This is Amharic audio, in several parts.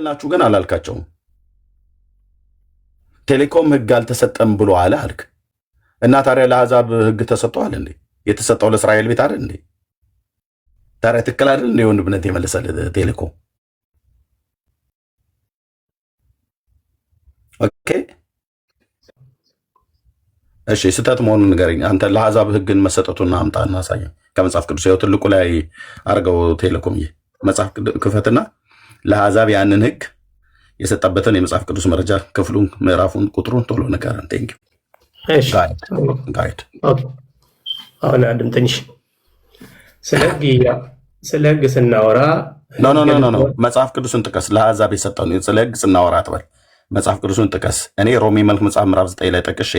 ናችሁ ግን አላልካቸውም። ቴሌኮም ህግ አልተሰጠም ብሎ አለ አልክ እና ታዲያ ለአሕዛብ ህግ ተሰጥቷል እንዴ? የተሰጠው ለእስራኤል ቤት አይደል እንዴ? ታዲያ ትክክል አይደል እንዴ? ወንድምነት የመለሰል ቴሌኮም ኦኬ። እሺ ስህተት መሆኑን ንገረኝ አንተ። ለአሕዛብ ህግን መሰጠቱን አምጣና አሳየኝ ከመጽሐፍ ቅዱስ። ያው ትልቁ ላይ አርገው ቴሌኮም መጽሐፍ ክፈትና ለአሕዛብ ያንን ህግ የሰጠበትን የመጽሐፍ ቅዱስ መረጃ ክፍሉን፣ ምዕራፉን፣ ቁጥሩን ቶሎ ንገረን። ቴንክ ዩ ጋይድ። አሁን አንድም ትንሽ ስለ ህግ ስናወራ ኖ መጽሐፍ ቅዱስን ጥቀስ። ለአሕዛብ የሰጠውን ስለ ህግ ስናወራ አትበል። መጽሐፍ ቅዱስን ጥቀስ። እኔ ሮሜ መልክ መጽሐፍ ምዕራፍ 9 ላይ ጠቅሼ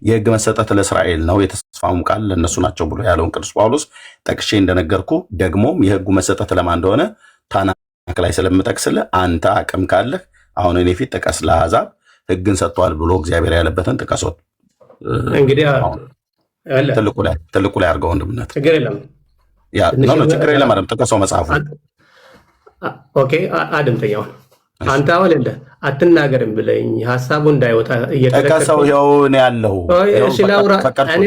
የህግ መሰጠት ለእስራኤል ነው የተስፋውም ቃል ለእነሱ ናቸው ብሎ ያለውን ቅዱስ ጳውሎስ ጠቅሼ እንደነገርኩ ደግሞም የህጉ መሰጠት ለማን እንደሆነ ታናክ ላይ ስለምጠቅስልህ አንተ አቅም ካለህ አሁን እኔ ፊት ጥቀስ። ለአሕዛብ ህግን ሰጥቷል ብሎ እግዚአብሔር ያለበትን ጥቀሶት። እንግዲህ ትልቁ ላይ አድርገው ወንድምነት ችግር የለም አይደለም ጥቀሰው መጽሐፉ። ኦኬ አድምጠኛው አንተ አወለለ አትናገርም ብለኝ ሐሳቡ እንዳይወጣ እየተከሰው ይኸው እኔ ያለው እሺ ላውራ እኔ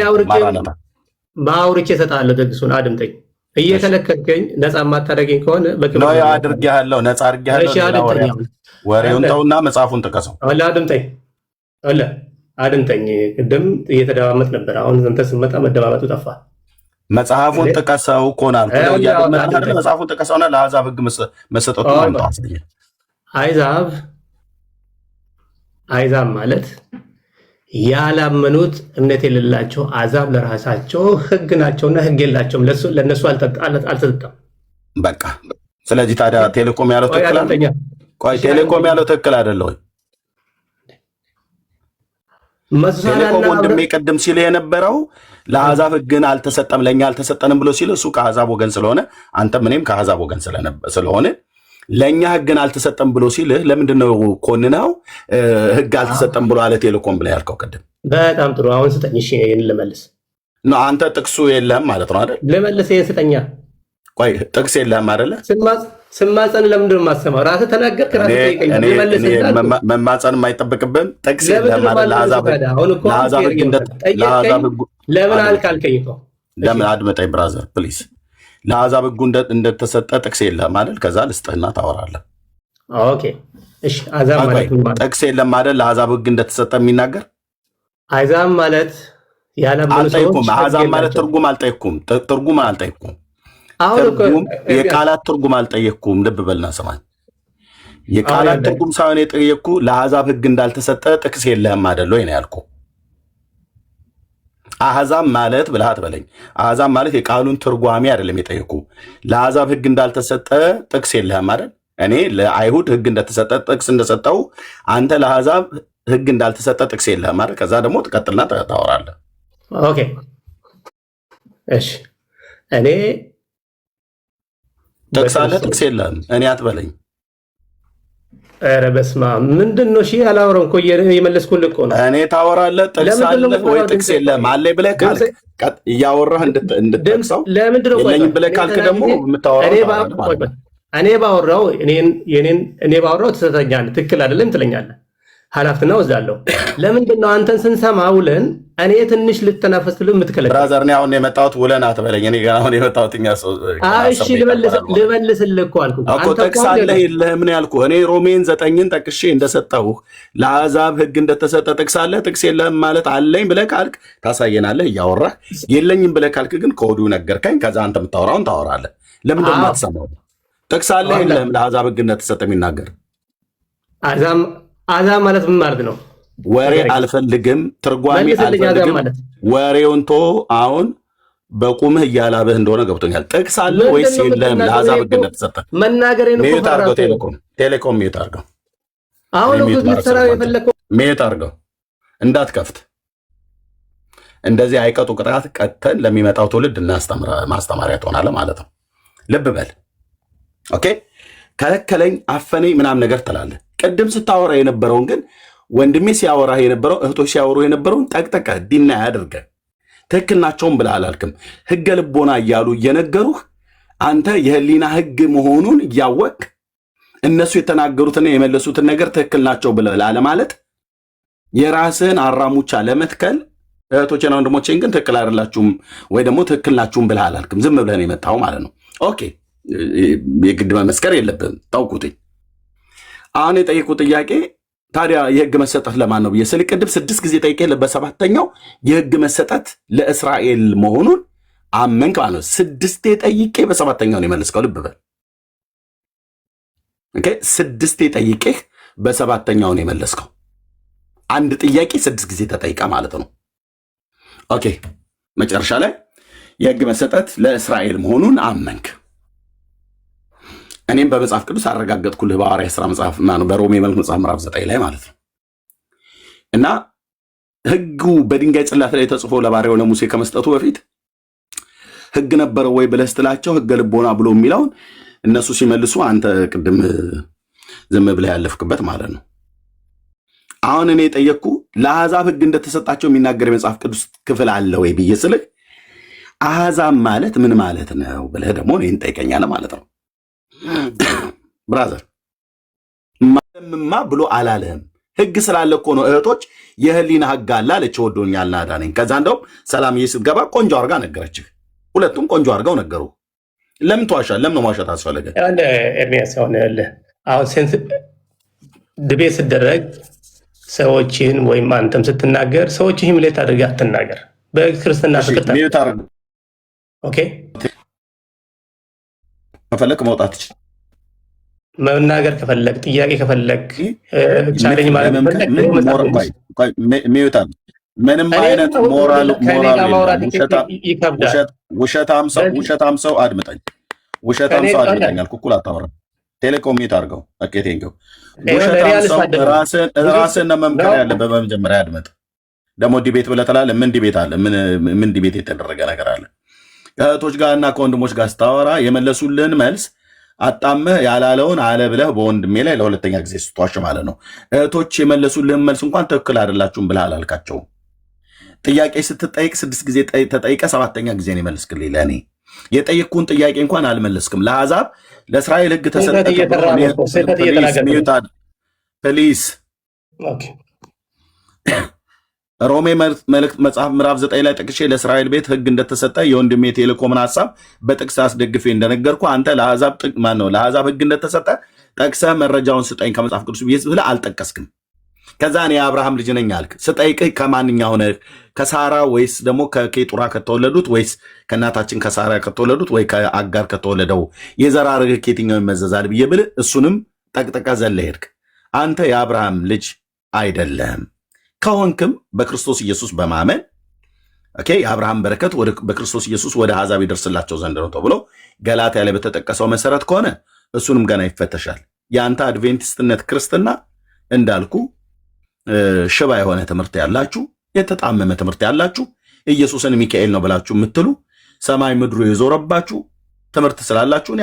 አውርቼ እሰጥሃለሁ። ደግሱን አድምጠኝ። እየከለከልከኝ ነፃ ማታደርገኝ ከሆነ ነው አድርጌሃለሁ፣ ነፃ አድርጌሃለሁ። እሺ አድምጠኝ። ወሬውን ተውና መጽሐፉን ጥቀሰው። አድምጠኝ። ቅድም እየተደማመጥ ነበር። አሁን አንተ ስትመጣ መደማመጡ ጠፋ። መጽሐፉን ጥቀሰው ኮናል መጽሐፉን ጥቀሰውና ለአሕዛብ ህግ መሰጠቱ ማምጣት አሕዛብ ማለት ያላመኑት እምነት የሌላቸው አሕዛብ ለራሳቸው ህግ ናቸውና ህግ የላቸውም። ለነሱ አልተሰጠም። በቃ ስለዚህ ታዲያ ቴሌኮም ያለው ትክክል አይደለም። ቆይ ቴሌኮም ያለው ትክክል አይደለም ወይ? ቴሌኮም ወንድሜ ቅድም ሲል የነበረው ለአሕዛብ ህግን አልተሰጠም ለእኛ አልተሰጠንም ብሎ ሲል እሱ ከአሕዛብ ወገን ስለሆነ አንተም እኔም ከአሕዛብ ወገን ስለሆነ ለእኛ ህግን አልተሰጠም ብሎ ሲልህ ለምንድነው ኮንነው ህግ አልተሰጠም ብሎ አለ ቴሌኮም ብለህ ያልከው ቅድም? በጣም ጥሩ። አሁን ስጠኝ። እሺ ይሄን ልመልስ ነው። አንተ ጥቅሱ የለህም ማለት ነው አይደል? ልመልስ። ይሄን ስጠኛ። ቆይ ጥቅስ የለህም አይደለ? ስማጸን ለምንድን ነው የማሰማው? ራስህ ተናገርክ፣ ራስህ ጠይቀኝ። መማጸን የማይጠበቅብን ጥቅስ የለህም አይደል? ለአሕዛብ ህግ ለምን አልካልከኝ እኮ ለምን አድመጠኝ ብራዘር ፕሊዝ። ለአሕዛብ ህጉ እንደተሰጠ ጥቅስ የለም አይደል? ከዛ ልስጥህና ታወራለህ። ኦኬ እሺ። አሕዛብ ማለት ጥቅስ የለም አይደል? ለአሕዛብ ህግ እንደተሰጠ የሚናገር አሕዛብ ማለት ያላመኑ ሰዎች። አሕዛብ ማለት ትርጉም አልጠየኩም። የቃላት ትርጉም አልጠየኩም። ልብ በልና ስማኝ። የቃላት ትርጉም ሳይሆን የጠየቅኩ ለአሕዛብ ህግ እንዳልተሰጠ ጥቅስ የለህም አይደል ወይ ነው ያልኩ። አሕዛብ ማለት ብለህ አትበለኝ። አሕዛብ ማለት የቃሉን ትርጓሜ አይደለም የጠየኩ። ለአሕዛብ ህግ እንዳልተሰጠ ጥቅስ የለህም አይደል? እኔ ለአይሁድ ህግ እንደተሰጠ ጥቅስ እንደሰጠው አንተ ለአሕዛብ ህግ እንዳልተሰጠ ጥቅስ የለህም አይደል? ከዛ ደግሞ ትቀጥልና ታወራለህ። ኦኬ እሺ። እኔ ጥቅስ አለ ጥቅስ የለህም እኔ አትበለኝ። ኧረ በስመ አብ ምንድን ነው? እሺ አላወራም እኮ እየመለስኩልህ እኮ ነው። እኔ ታወራለህ። ጥቅስ አለ ወይ ጥቅስ የለህም አለ ብለህ ካልክ እያወራህ እንድትጠቅሰው የለኝም ብለህ ካልክ ደግሞ የምታወራው እኔ ባወራው ትሰተኛለህ። ትክክል አይደለም ትለኛለህ። ኃላፊነትና ወስዳለሁ። ለምንድን ነው አንተን ስንሰማ ውለን እኔ ትንሽ ልተናፈስ ብሎ የምትከለክል? ብራዘር እኔ አሁን የመጣሁት ውለን አትበለኝ። እኔ ገና አሁን የመጣሁት እኛ ሰው እሺ ልመልስልህ እኮ አልኩህ እኮ። ጠቅሳለህ የለህም ነው ያልኩህ። እኔ ሮሜን 9ን ጠቅሼ እንደሰጠሁህ ለአሕዛብ ህግ እንደተሰጠ ጠቅሳለህ። ጥቅስ የለህም ማለት አለኝ ብለህ ካልክ ታሳየናለህ እያወራህ። የለኝም ብለህ ካልክ ግን ከወዲሁ ነገርከኝ። ከዛ አንተ የምታወራውን ታወራለህ። ለምንድን ነው የማትሰማው? ጠቅሳለህ የለህም ለአሕዛብ ህግ እንደተሰጠ የሚናገር አሕዛብ ማለት ምን ማለት ነው? ወሬ አልፈልግም፣ ትርጓሜ አልፈልግም። ወሬውን ቶ አሁን በቁምህ እያላብህ እንደሆነ ገብቶኛል። ጥቅስ አለ ወይስ የለህም? ለአሕዛብ ህግ እንደተሰጠ መናገሬን እኮ ሚዩት አድርገው። ቴሌኮም ሚዩት አድርገው። አሁን እኮ ልትሰራው የፈለከው ሚዩት አድርገው፣ እንዳትከፍት። እንደዚህ አይቀጡ ቅጣት ቀጥተን ለሚመጣው ትውልድ ማስተማሪያ ትሆናለህ ማለት ነው። ልብ በል ኦኬ። ከለከለኝ፣ አፈነኝ ምናምን ነገር ትላለህ። ቅድም ስታወራ የነበረውን ግን ወንድሜ ሲያወራ የነበረው እህቶች ሲያወሩ የነበረውን ጠቅጠቀ ዲና ያድርገ ትክክል ናቸውም ብለህ አላልክም። ህገ ልቦና እያሉ እየነገሩህ አንተ የህሊና ህግ መሆኑን እያወቅ እነሱ የተናገሩትና የመለሱትን ነገር ትክክል ናቸው ብለህ ላለማለት የራስህን አራሙቻ ለመትከል እህቶቼና ወንድሞቼን ግን ትክክል አይደላችሁም ወይ ደግሞ ትክክል ናችሁም ብለህ አላልክም። ዝም ብለህ ነው የመጣው ማለት ነው። ኦኬ የግድ መመስከር የለብህም ታውቁትኝ። አሁን የጠየቁት ጥያቄ ታዲያ የህግ መሰጠት ለማን ነው ብዬ ስል ቅድም 6 ጊዜ ጠይቄ በሰባተኛው የህግ መሰጠት ለእስራኤል መሆኑን አመንክ ማለት ነው። 6 ጠይቄ በሰባተኛው ነው የመለስከው። ልብ በል ኦኬ። 6 ጠይቄህ በሰባተኛው ነው የመለስከው። አንድ ጥያቄ 6 ጊዜ ተጠይቀ ማለት ነው። ኦኬ መጨረሻ ላይ የህግ መሰጠት ለእስራኤል መሆኑን አመንክ። እኔም በመጽሐፍ ቅዱስ አረጋገጥኩልህ በሐዋርያት ሥራ መጽሐፍ በሮሜ መልእክት መጽሐፍ ምዕራፍ 9 ላይ ማለት ነው። እና ህጉ በድንጋይ ጽላት ላይ ተጽፎ ለባሪያው ለሙሴ ከመስጠቱ በፊት ህግ ነበረ ወይ ብለህ ስትላቸው ህገ ልቦና ብሎ የሚለውን እነሱ ሲመልሱ አንተ ቅድም ዝም ብለህ ያለፍክበት ማለት ነው። አሁን እኔ ጠየቅኩ ለአሕዛብ ህግ እንደተሰጣቸው የሚናገር የመጽሐፍ ቅዱስ ክፍል አለ ወይ ብዬ ስልህ አሕዛብ ማለት ምን ማለት ነው ብለህ ደግሞ እኔን ጠይቀኛለህ ማለት ነው። ብራዘር ማለምማ ብሎ አላለህም። ህግ ስላለ እኮ ነው እህቶች የህሊና ህግ አለ አለች። ወዶኛልና አዳነኝ። ከዛ እንደውም ሰላምዬ ስትገባ ቆንጆ አድርጋ ነገረችህ። ሁለቱም ቆንጆ አድርገው ነገሩ። ለምን ተዋሻል? ለምን መዋሸት አስፈለገ? ኤርሚያስ አሁን ሴንስ ድቤት ስደረግ ሰዎችን ወይም አንተም ስትናገር ሰዎች ሂምሌት አድርገህ አትናገር። በክርስትና ፍቅር ኦኬ ከፈለክ መውጣት ይችላል። መናገር ከፈለክ ጥያቄ ከፈለክ ቻሌንጅ ማለት ምንም አይነት ሞራል ውሸታም ሰው አድምጠኝ። ውሸታም ሰው አድምጠኝ አልኩህ። እኩል አታወራም። ቴሌኮም ሚት አድርገው ቴንገው። ውሸታም ሰው ራስን መምከር ያለብህ በመጀመሪያ አድምጥ። ደግሞ ዲቤት ብለህ ትላለህ። ምን ዲቤት አለ? ምን ዲቤት የተደረገ ነገር አለ? ከእህቶች ጋር እና ከወንድሞች ጋር ስታወራ የመለሱልህን መልስ አጣመህ ያላለውን አለ ብለህ በወንድሜ ላይ ለሁለተኛ ጊዜ ስትዋሽ ማለት ነው። እህቶች የመለሱልህን መልስ እንኳን ትክክል አይደላችሁም ብለህ አላልካቸውም። ጥያቄ ስትጠይቅ 6 ጊዜ ተጠይቀ 7ኛ ጊዜ ነው የመለስክልኝ። ለእኔ የጠየቅኩን ጥያቄ እንኳን አልመለስክም። ለአሕዛብ ለእስራኤል ህግ ተሰጠ። ፕሊዝ ሮሜ መልእክት መጽሐፍ ምዕራፍ 9 ላይ ጠቅሼ ለእስራኤል ቤት ህግ እንደተሰጠ የወንድሜ ቴሌኮምን ሐሳብ በጥቅስ አስደግፌ እንደነገርኩ አንተ ለአሕዛብ ህግ እንደተሰጠ ጠቅሰህ መረጃውን ስጠኝ ከመጽሐፍ ቅዱስ ብለህ አልጠቀስክም። ከዛ እኔ የአብርሃም ልጅ ነኝ አልክ። ስጠይቅህ ከማንኛው ነህ? ከሳራ ወይስ ደግሞ ከኬጡራ ከተወለዱት ወይስ ከእናታችን ከሳራ ከተወለዱት ወይ ከአጋር ከተወለደው የዘር ሐረግህ ከየትኛው ይመዘዛል ብዬ ብልህ እሱንም ጠቅጥቀህ ዘለህ ሄድክ። አንተ የአብርሃም ልጅ አይደለም። ከሆንክም በክርስቶስ ኢየሱስ በማመን ኦኬ የአብርሃም በረከት በክርስቶስ ኢየሱስ ወደ አሕዛብ ይደርስላቸው ዘንድ ነው ተብሎ ገላትያ ላይ በተጠቀሰው መሰረት ከሆነ እሱንም ገና ይፈተሻል። የአንተ አድቬንቲስትነት ክርስትና እንዳልኩ ሽባ የሆነ ትምህርት ያላችሁ፣ የተጣመመ ትምህርት ያላችሁ፣ ኢየሱስን ሚካኤል ነው ብላችሁ የምትሉ ሰማይ ምድሩ የዞረባችሁ ትምህርት ስላላችሁ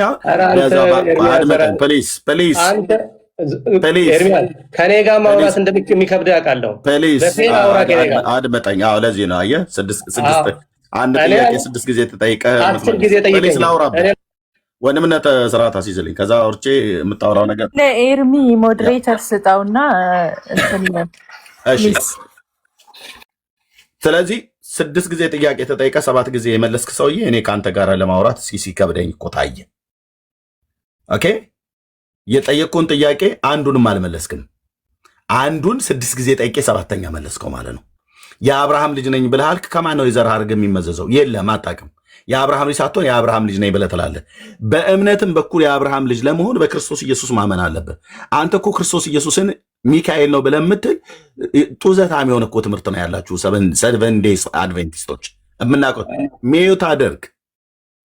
ከኔ ጋር ማውራት እንደሚከብድ አውቃለሁ። አድመጠኝ። ለዚህ ነው አየህ፣ አንድ ጥያቄ 6 ጊዜ ተጠይቀህ 10 ጊዜ ጠይቀኝ። ወንድምነት ስርዓት አስይዝልኝ። ከዛ ወርቼ የምታወራው ነገር ለኤርሚ ሞዴሬተር ስጣውና ስለዚህ 6 ጊዜ ጥያቄ ተጠይቀ 7 ጊዜ የመለስክ ሰውዬ እኔ ከአንተ ጋር ለማውራት ሲከብደኝ እኮ ታየ። ኦኬ የጠየቅኩን ጥያቄ አንዱንም አልመለስክም። አንዱን 6 ጊዜ ጠይቄ 7ኛ መለስከው ማለት ነው። የአብርሃም ልጅ ነኝ ብለህ አልክ። ከማን ነው የዘር ሐረግ የሚመዘዘው? የለም አታውቅም። የአብርሃም ልጅ ሳትሆን የአብርሃም ልጅ ነኝ ብለህ ትላለህ። በእምነትም በኩል የአብርሃም ልጅ ለመሆን በክርስቶስ ኢየሱስ ማመን አለብህ። አንተ እኮ ክርስቶስ ኢየሱስን ሚካኤል ነው ብለህ የምትል ጡዘታም የሆነ እኮ ትምህርት ነው ያላችሁ ሰቨን ዴይስ አድቬንቲስቶች። የምናውቀው ሚዩት አድርግ፣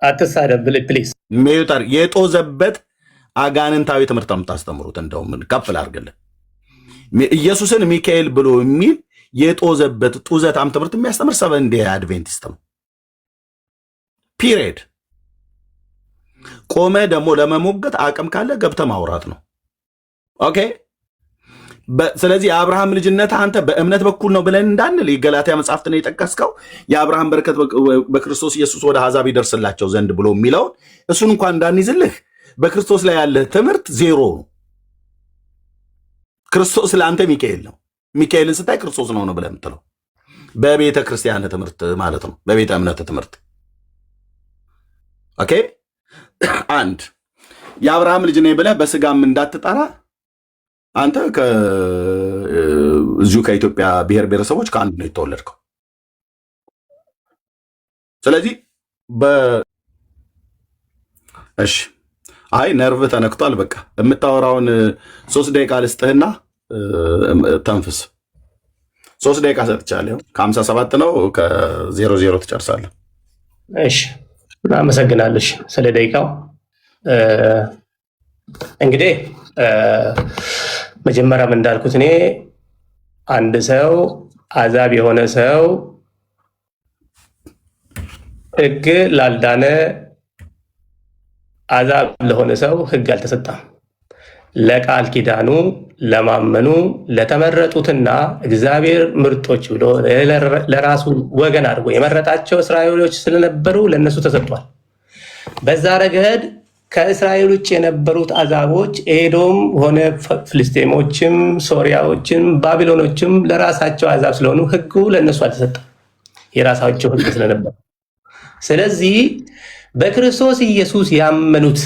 አትሳደብ ፕሊዝ። ሚዩት አድርግ። የጦዘበት አጋንንታዊ ትምህርት ነው የምታስተምሩት። እንደውም ከፍ ላድርግልህ፣ ኢየሱስን ሚካኤል ብሎ የሚል የጦዘበት ጡዘታም ትምህርት የሚያስተምር ሰቨን ዴይ አድቬንቲስት ነው። ፒሪየድ። ቆመ ደግሞ ለመሞገት አቅም ካለ ገብተ ማውራት ነው። ኦኬ። ስለዚህ የአብርሃም ልጅነት አንተ በእምነት በኩል ነው ብለን እንዳንል የገላትያ መጽሐፍትን የጠቀስከው የአብርሃም በረከት በክርስቶስ ኢየሱስ ወደ አሕዛብ ይደርስላቸው ዘንድ ብሎ የሚለውን እሱን እንኳን እንዳንይዝልህ በክርስቶስ ላይ ያለ ትምህርት ዜሮ ነው። ክርስቶስ ለአንተ ሚካኤል ነው። ሚካኤልን ስታይ ክርስቶስ ነው ብለህ የምትለው በቤተ ክርስቲያን ትምህርት ማለት ነው፣ በቤተ እምነት ትምህርት። ኦኬ። አንድ የአብርሃም ልጅ ነኝ ብለህ በስጋም እንዳትጠራ አንተ እዚሁ ከኢትዮጵያ ብሔር ብሔረሰቦች ከአንድ ነው የተወለድከው። ስለዚህ እሺ፣ አይ ነርቭ ተነክቷል። በቃ የምታወራውን 3 ደቂቃ ልስጥህና ተንፍስ። 3 ደቂቃ ሰጥቻለሁ። ከ57 ነው ከ00 ትጨርሳለህ። እሺ፣ አመሰግናለሽ ስለ ደቂቃው። እንግዲህ መጀመሪያም እንዳልኩት እኔ አንድ ሰው አዛብ የሆነ ሰው ሕግ ላልዳነ አዛብ ለሆነ ሰው ሕግ አልተሰጠም። ለቃል ኪዳኑ ለማመኑ ለተመረጡትና እግዚአብሔር ምርጦች ብሎ ለራሱ ወገን አድርጎ የመረጣቸው እስራኤሎች ስለነበሩ ለነሱ ተሰጥቷል። በዛ ረገድ ከእስራኤል ውጭ የነበሩት አዛቦች ኤዶም ሆነ ፍልስጤሞችም፣ ሶሪያዎችም፣ ባቢሎኖችም ለራሳቸው አዛብ ስለሆኑ ሕጉ ለነሱ አልተሰጠም፣ የራሳቸው ሕግ ስለነበሩ። ስለዚህ በክርስቶስ ኢየሱስ ያመኑት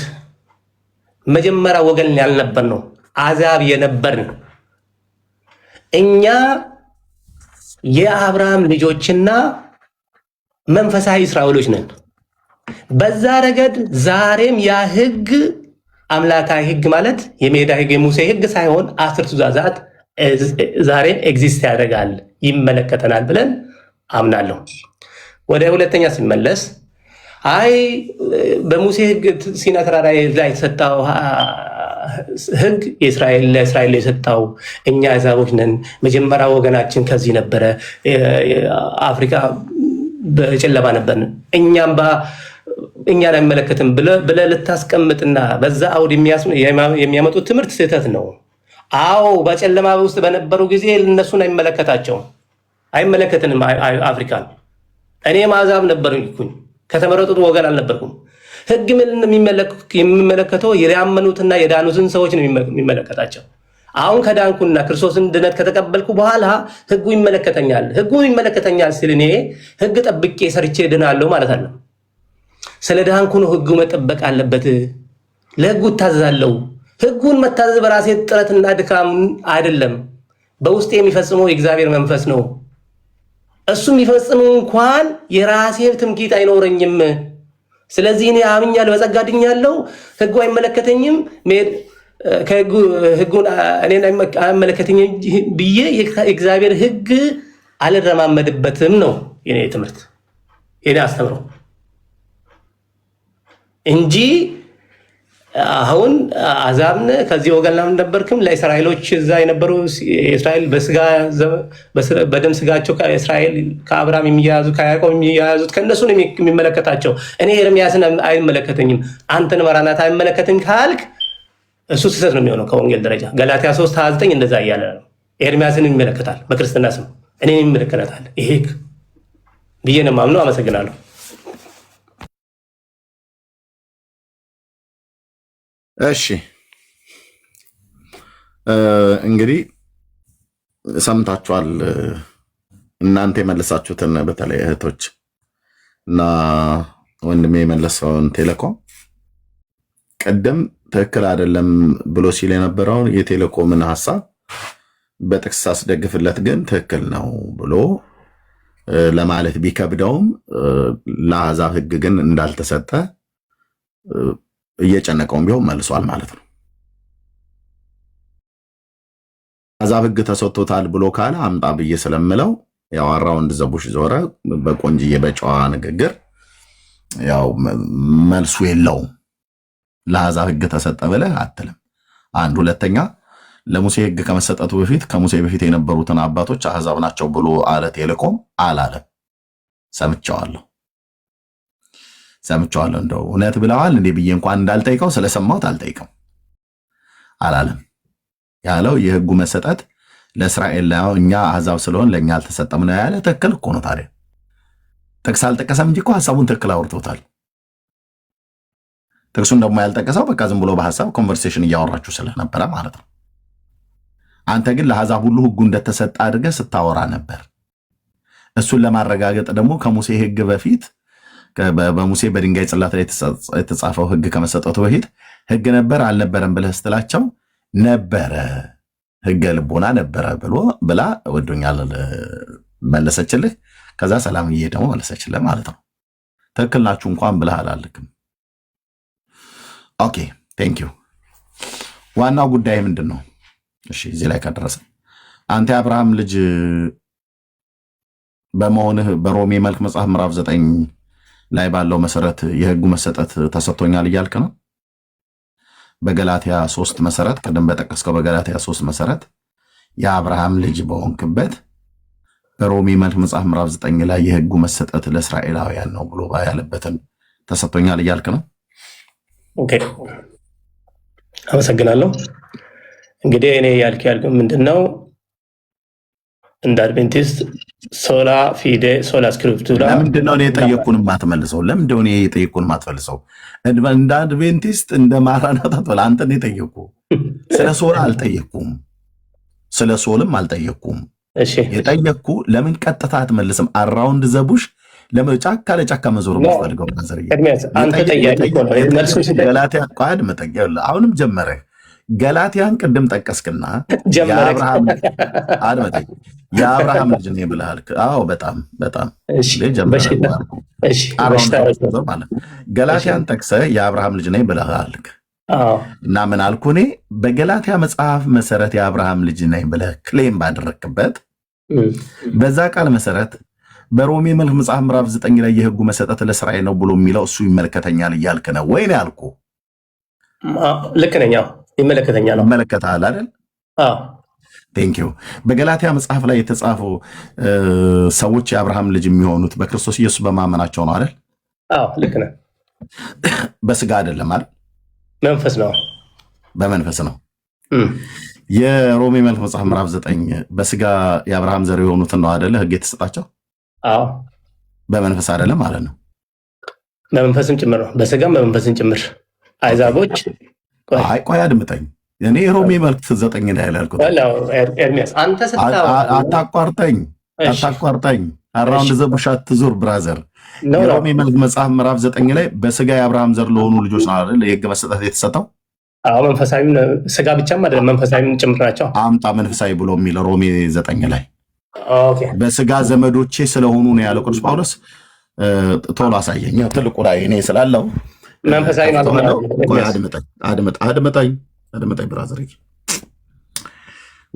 መጀመሪያ ወገን ያልነበር ነው፣ አዛብ የነበርን እኛ የአብርሃም ልጆችና መንፈሳዊ እስራኤሎች ነን። በዛ ረገድ ዛሬም ያ ሕግ አምላካዊ ሕግ ማለት የሜዳ ሕግ የሙሴ ሕግ ሳይሆን 10 ትእዛዛት ዛሬም ኤግዚስት ያደርጋል፣ ይመለከተናል ብለን አምናለሁ። ወደ ሁለተኛ ሲመለስ አይ በሙሴ ሕግ ሲና ተራራ ላይ የተሰጠው ሕግ ለእስራኤል የሰጠው እኛ አሕዛቦች ነን፣ መጀመሪያ ወገናችን ከዚህ ነበረ፣ አፍሪካ በጨለማ ነበርን፣ እኛን አይመለከትም ብለህ ልታስቀምጥና በዛ አውድ የሚያመጡት ትምህርት ስህተት ነው። አዎ በጨለማ ውስጥ በነበሩ ጊዜ እነሱን አይመለከትንም አፍሪካን። እኔም አሕዛብ ነበርኩኝ፣ ከተመረጡት ወገን አልነበርኩም። ሕግ ምን የሚመለከተው ያመኑትና የዳኑትን ሰዎች ነው የሚመለከታቸው። አሁን ከዳንኩና ክርስቶስን ድነት ከተቀበልኩ በኋላ ሕጉ ይመለከተኛል ሲል እኔ ሕግ ጠብቄ ሰርቼ ድናለሁ ማለት አለ። ስለ ዳንኩ ነው ሕጉ መጠበቅ አለበት። ለሕጉ እታዘዛለሁ። ሕጉን መታዘዝ በራሴ ጥረትና ድካም አይደለም፣ በውስጥ የሚፈጽመው የእግዚአብሔር መንፈስ ነው። እሱ የሚፈጽመው እንኳን የራሴ ትምክህት አይኖረኝም። ስለዚህ እኔ አምኛለሁ፣ በጸጋ ድኛለሁ፣ ሕጉ አይመለከተኝም፣ ሕጉን እኔን አይመለከተኝም ብዬ የእግዚአብሔር ሕግ አልረማመድበትም ነው የኔ ትምህርት፣ የኔ አስተምሮ እንጂ አሁን አሕዛብን ከዚህ ወገን ነበርክም ለእስራኤሎች እዛ የነበሩ እስራኤል በደም ስጋቸው ከእስራኤል ከአብርሃም የሚያያዙ ከያዕቆብ የሚያያዙት ከእነሱ ነው የሚመለከታቸው። እኔ ኤርምያስን አይመለከተኝም፣ አንተን ማራናታ አይመለከትም ካልክ እሱ ስህተት ነው የሚሆነው ከወንጌል ደረጃ። ገላትያ 3:29 እንደዛ እያለ ነው። ኤርምያስን ይመለከታል፣ በክርስትና ስም እኔን ይመለከታል። ይሄ ብዬ ነው የማምነው። አመሰግናለሁ። እሺ እንግዲህ ሰምታችኋል። እናንተ የመለሳችሁትን በተለይ እህቶች እና ወንድሜ የመለሰውን ቴሌኮም ቀደም ትክክል አይደለም ብሎ ሲል የነበረውን የቴሌኮምን ሀሳብ በጥቅስ አስደግፍለት ግን ትክክል ነው ብሎ ለማለት ቢከብደውም ለአሕዛብ ሕግ ግን እንዳልተሰጠ እየጨነቀውም ቢሆን መልሷል ማለት ነው። አሕዛብ ሕግ ተሰጥቶታል ብሎ ካለ አምጣ ብዬ ስለምለው ያው አራውንድ ዘቡሽ ዞረ በቆንጅዬ በጨዋ ንግግር ያው መልሱ የለውም። ለአሕዛብ ሕግ ተሰጠ ብለህ አትልም። አንድ ሁለተኛ ለሙሴ ሕግ ከመሰጠቱ በፊት ከሙሴ በፊት የነበሩትን አባቶች አሕዛብ ናቸው ብሎ አለ ቴሌኮም አላለም። ሰምቻለሁ። እንደው እውነት ብለዋል እንዴ ብዬ እንኳን እንዳልጠይቀው ስለሰማሁት አልጠይቅም አላለም። ያለው የሕጉ መሰጠት ለእስራኤል ላይ እኛ አሕዛብ ስለሆን ለእኛ አልተሰጠም ነው ያለ። ትክክል እኮ ነው። ታዲያ ጥቅስ አልጠቀሰም እንጂ እኮ ሀሳቡን ትክክል አውርቶታል። ጥቅሱን ደግሞ ያልጠቀሰው በቃ ዝም ብሎ በሀሳብ ኮንቨርሴሽን እያወራችሁ ስለነበረ ማለት ነው። አንተ ግን ለአሕዛብ ሁሉ ሕጉ እንደተሰጠ አድርገህ ስታወራ ነበር። እሱን ለማረጋገጥ ደግሞ ከሙሴ ሕግ በፊት በሙሴ በድንጋይ ጽላት ላይ የተጻፈው ሕግ ከመሰጠቱ በፊት ሕግ ነበር አልነበረም ብለህ ስትላቸው ነበረ፣ ሕገ ልቦና ነበረ ብላ ወዶኛል መለሰችልህ። ከዛ ሰላምዬ ደግሞ መለሰችልህ ማለት ነው። ትክክል ናችሁ እንኳን ብለህ አላልክም። ኦኬ ቴንክ ዩ። ዋናው ጉዳይ ምንድን ነው? እሺ እዚህ ላይ ከደረሰ አንተ የአብርሃም ልጅ በመሆንህ በሮሜ መልክ መጽሐፍ ምዕራፍ 9 ላይ ባለው መሰረት የሕጉ መሰጠት ተሰጥቶኛል እያልክ ነው። በገላትያ 3 መሰረት ቅድም በጠቀስከው በገላትያ 3 መሰረት የአብርሃም ልጅ በሆንክበት በሮሜ መልክ መጽሐፍ ምዕራፍ 9 ላይ የሕጉ መሰጠት ለእስራኤላውያን ነው ብሎ ያለበትን ተሰጥቶኛል እያልክ ነው። ኦኬ አመሰግናለሁ። እንግዲህ እኔ ያልክ ምንድነው እንደ አድቬንቲስት ሶላ ፊዴ ሶላ ስክሪፕቱራ ለምንድነው እኔ የጠየቅኩን ማትመልሰው? ለምንድነው እኔ የጠየቅኩን ማትመልሰው? እንደ አድቬንቲስት እንደ ማራናታ ተላ አንተ ነው የጠየቅኩ። ስለ ሶላ አልጠየቅኩም፣ ስለ ሶልም አልጠየቅኩም። እሺ የጠየቅኩ ለምን ቀጥታ አትመልስም? አራውንድ ዘቡሽ ለጫካ ለጫካ መዞር ማስፈልገው ነገር አንተ ጠያቂ ነው መልሱ ገላትያ ቋድ መጠየቅ አሁንም ጀመረ። ገላትያን ቅድም ጠቀስክና የአብርሃም ልጅ ነኝ ብለሃል። አዎ በጣም በጣም ገላትያን ጠቅሰህ የአብርሃም ልጅ ነኝ ብለሃል እና ምን አልኩ እኔ በገላትያ መጽሐፍ መሰረት የአብርሃም ልጅ ነኝ ብለህ ክሌም ባደረክበት በዛ ቃል መሰረት በሮሜ መልክ መጽሐፍ ምዕራፍ 9 ላይ የሕጉ መሰጠት ለእስራኤል ነው ብሎ የሚለው እሱ ይመለከተኛል እያልክ ነው ወይ ነው ያልኩ? ልክ ነኝ። ይመለከተኛል ነው ይመለከታል አይደል? አዎ ቴንክ ዩ። በገላትያ መጽሐፍ ላይ የተጻፈው ሰዎች የአብርሃም ልጅ የሚሆኑት በክርስቶስ ኢየሱስ በማመናቸው ነው አይደል? አዎ ልክ ነህ። በስጋ አይደለም አይደል? መንፈስ ነው። በመንፈስ ነው። የሮሜ መልክ መጽሐፍ ምዕራፍ 9 በስጋ የአብርሃም ዘር የሆኑትን ነው አይደለ ሕግ የተሰጣቸው? አዎ በመንፈስ አይደለም ማለት ነው። በመንፈስም ጭምር ነው። በስጋም በመንፈስም ጭምር አይዛቦች ቆይ አድምጠኝ። እኔ ሮሜ መልክ 9 ላይ ያልኩት ኤርሚያስ አንተ አታቋርጠኝ። አራውንድ ዘቡሽ አትዙር ብራዘር። የሮሜ መልክ መጽሐፍ ምዕራፍ 9 ላይ በስጋ የአብርሃም ዘር ለሆኑ ልጆች ነው አይደል የሕግ መሰጠት የተሰጠው? አዎ መንፈሳዊም ስጋ ብቻም አይደለም መንፈሳዊም ጭምር ናቸው። አምጣ መንፈሳዊ ብሎ የሚለው ሮሜ 9 ላይ ኦኬ በስጋ ዘመዶቼ ስለሆኑ ነው ያለው ቅዱስ ጳውሎስ። ቶሎ አሳየኝ። ትልቁ ላይ እኔ ስላለው መንፈሳዊ ማለት ነው። አድምጠኝ ብራዘር።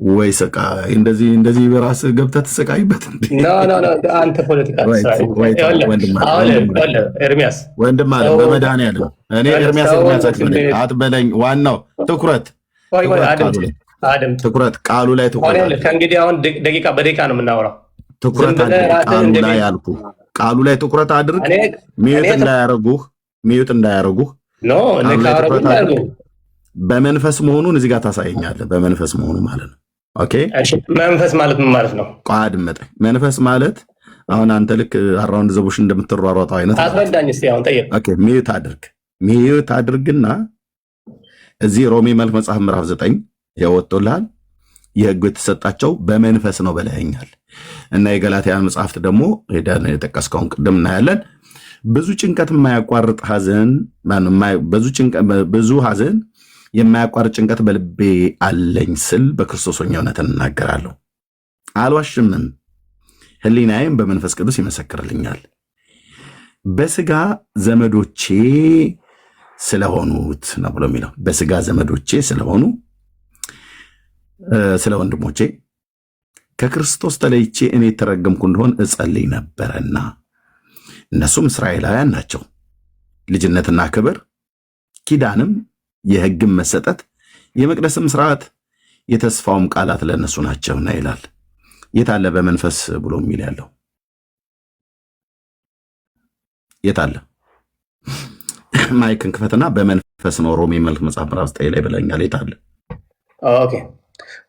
ወይ ስቃይ እንደዚህ በራስ ገብተህ ትሰቃይበት እንዴ? አንተ ፖለቲካ ኤርሚያስ ወንድም አለ በመድኃኒዓለም እኔ ኤርሚያስ አትበለኝ። ዋናው ትኩረት ቃሉ ላይ ትኩረት። ከእንግዲህ አሁን ደቂቃ በደቂቃ ነው የምናወራው። ትኩረት ቃሉ ላይ ያልኩ ቃሉ ላይ ትኩረት አድርግ። ሚዩት እንዳያረጉህ በመንፈስ መሆኑን እዚህ ጋር ታሳየኛለህ። በመንፈስ መሆኑ ማለት ነው። ኦኬ መንፈስ ማለት ምን ማለት ነው? አድምጠኝ። መንፈስ ማለት አሁን አንተ ልክ አራውንድ ዘቦሽ እንደምትሯሯጠው አይነት አስረዳኝ እስኪ። አሁን ጠየቅ። ኦኬ ሚዩት አድርግና እዚህ ሮሜ መልክ መጽሐፍ ምዕራፍ 9 ያወጣልሃል። የሕጉ የተሰጣቸው በመንፈስ ነው በለኛል እና የገላትያን መጽሐፍት ደግሞ ሄደን የጠቀስከውን ቅድም እናያለን። ብዙ ጭንቀት የማያቋርጥ ሐዘን ብዙ ሐዘን የማያቋርጥ ጭንቀት በልቤ አለኝ ስል በክርስቶስ ሆኜ እውነትን እናገራለሁ፣ አልዋሽምም። ሕሊናዬም በመንፈስ ቅዱስ ይመሰክርልኛል። በስጋ ዘመዶቼ ስለሆኑት ነው ብሎ የሚለው በስጋ ዘመዶቼ ስለሆኑ ስለ ወንድሞቼ ከክርስቶስ ተለይቼ እኔ የተረገምኩ እንደሆን እጸልይ ነበረና እነሱም እስራኤላውያን ናቸው። ልጅነትና ክብር፣ ኪዳንም፣ የሕግም መሰጠት፣ የመቅደስም ስርዓት፣ የተስፋውም ቃላት ለእነሱ ናቸውና ይላል። የታለ በመንፈስ ብሎ የሚል ያለው? የታለ? ማይክን ክፈትና በመንፈስ ነው ሮሜ መልክ መጽሐፍ ምዕራፍ 9 ላይ ብለኛል። የታለ? ኦኬ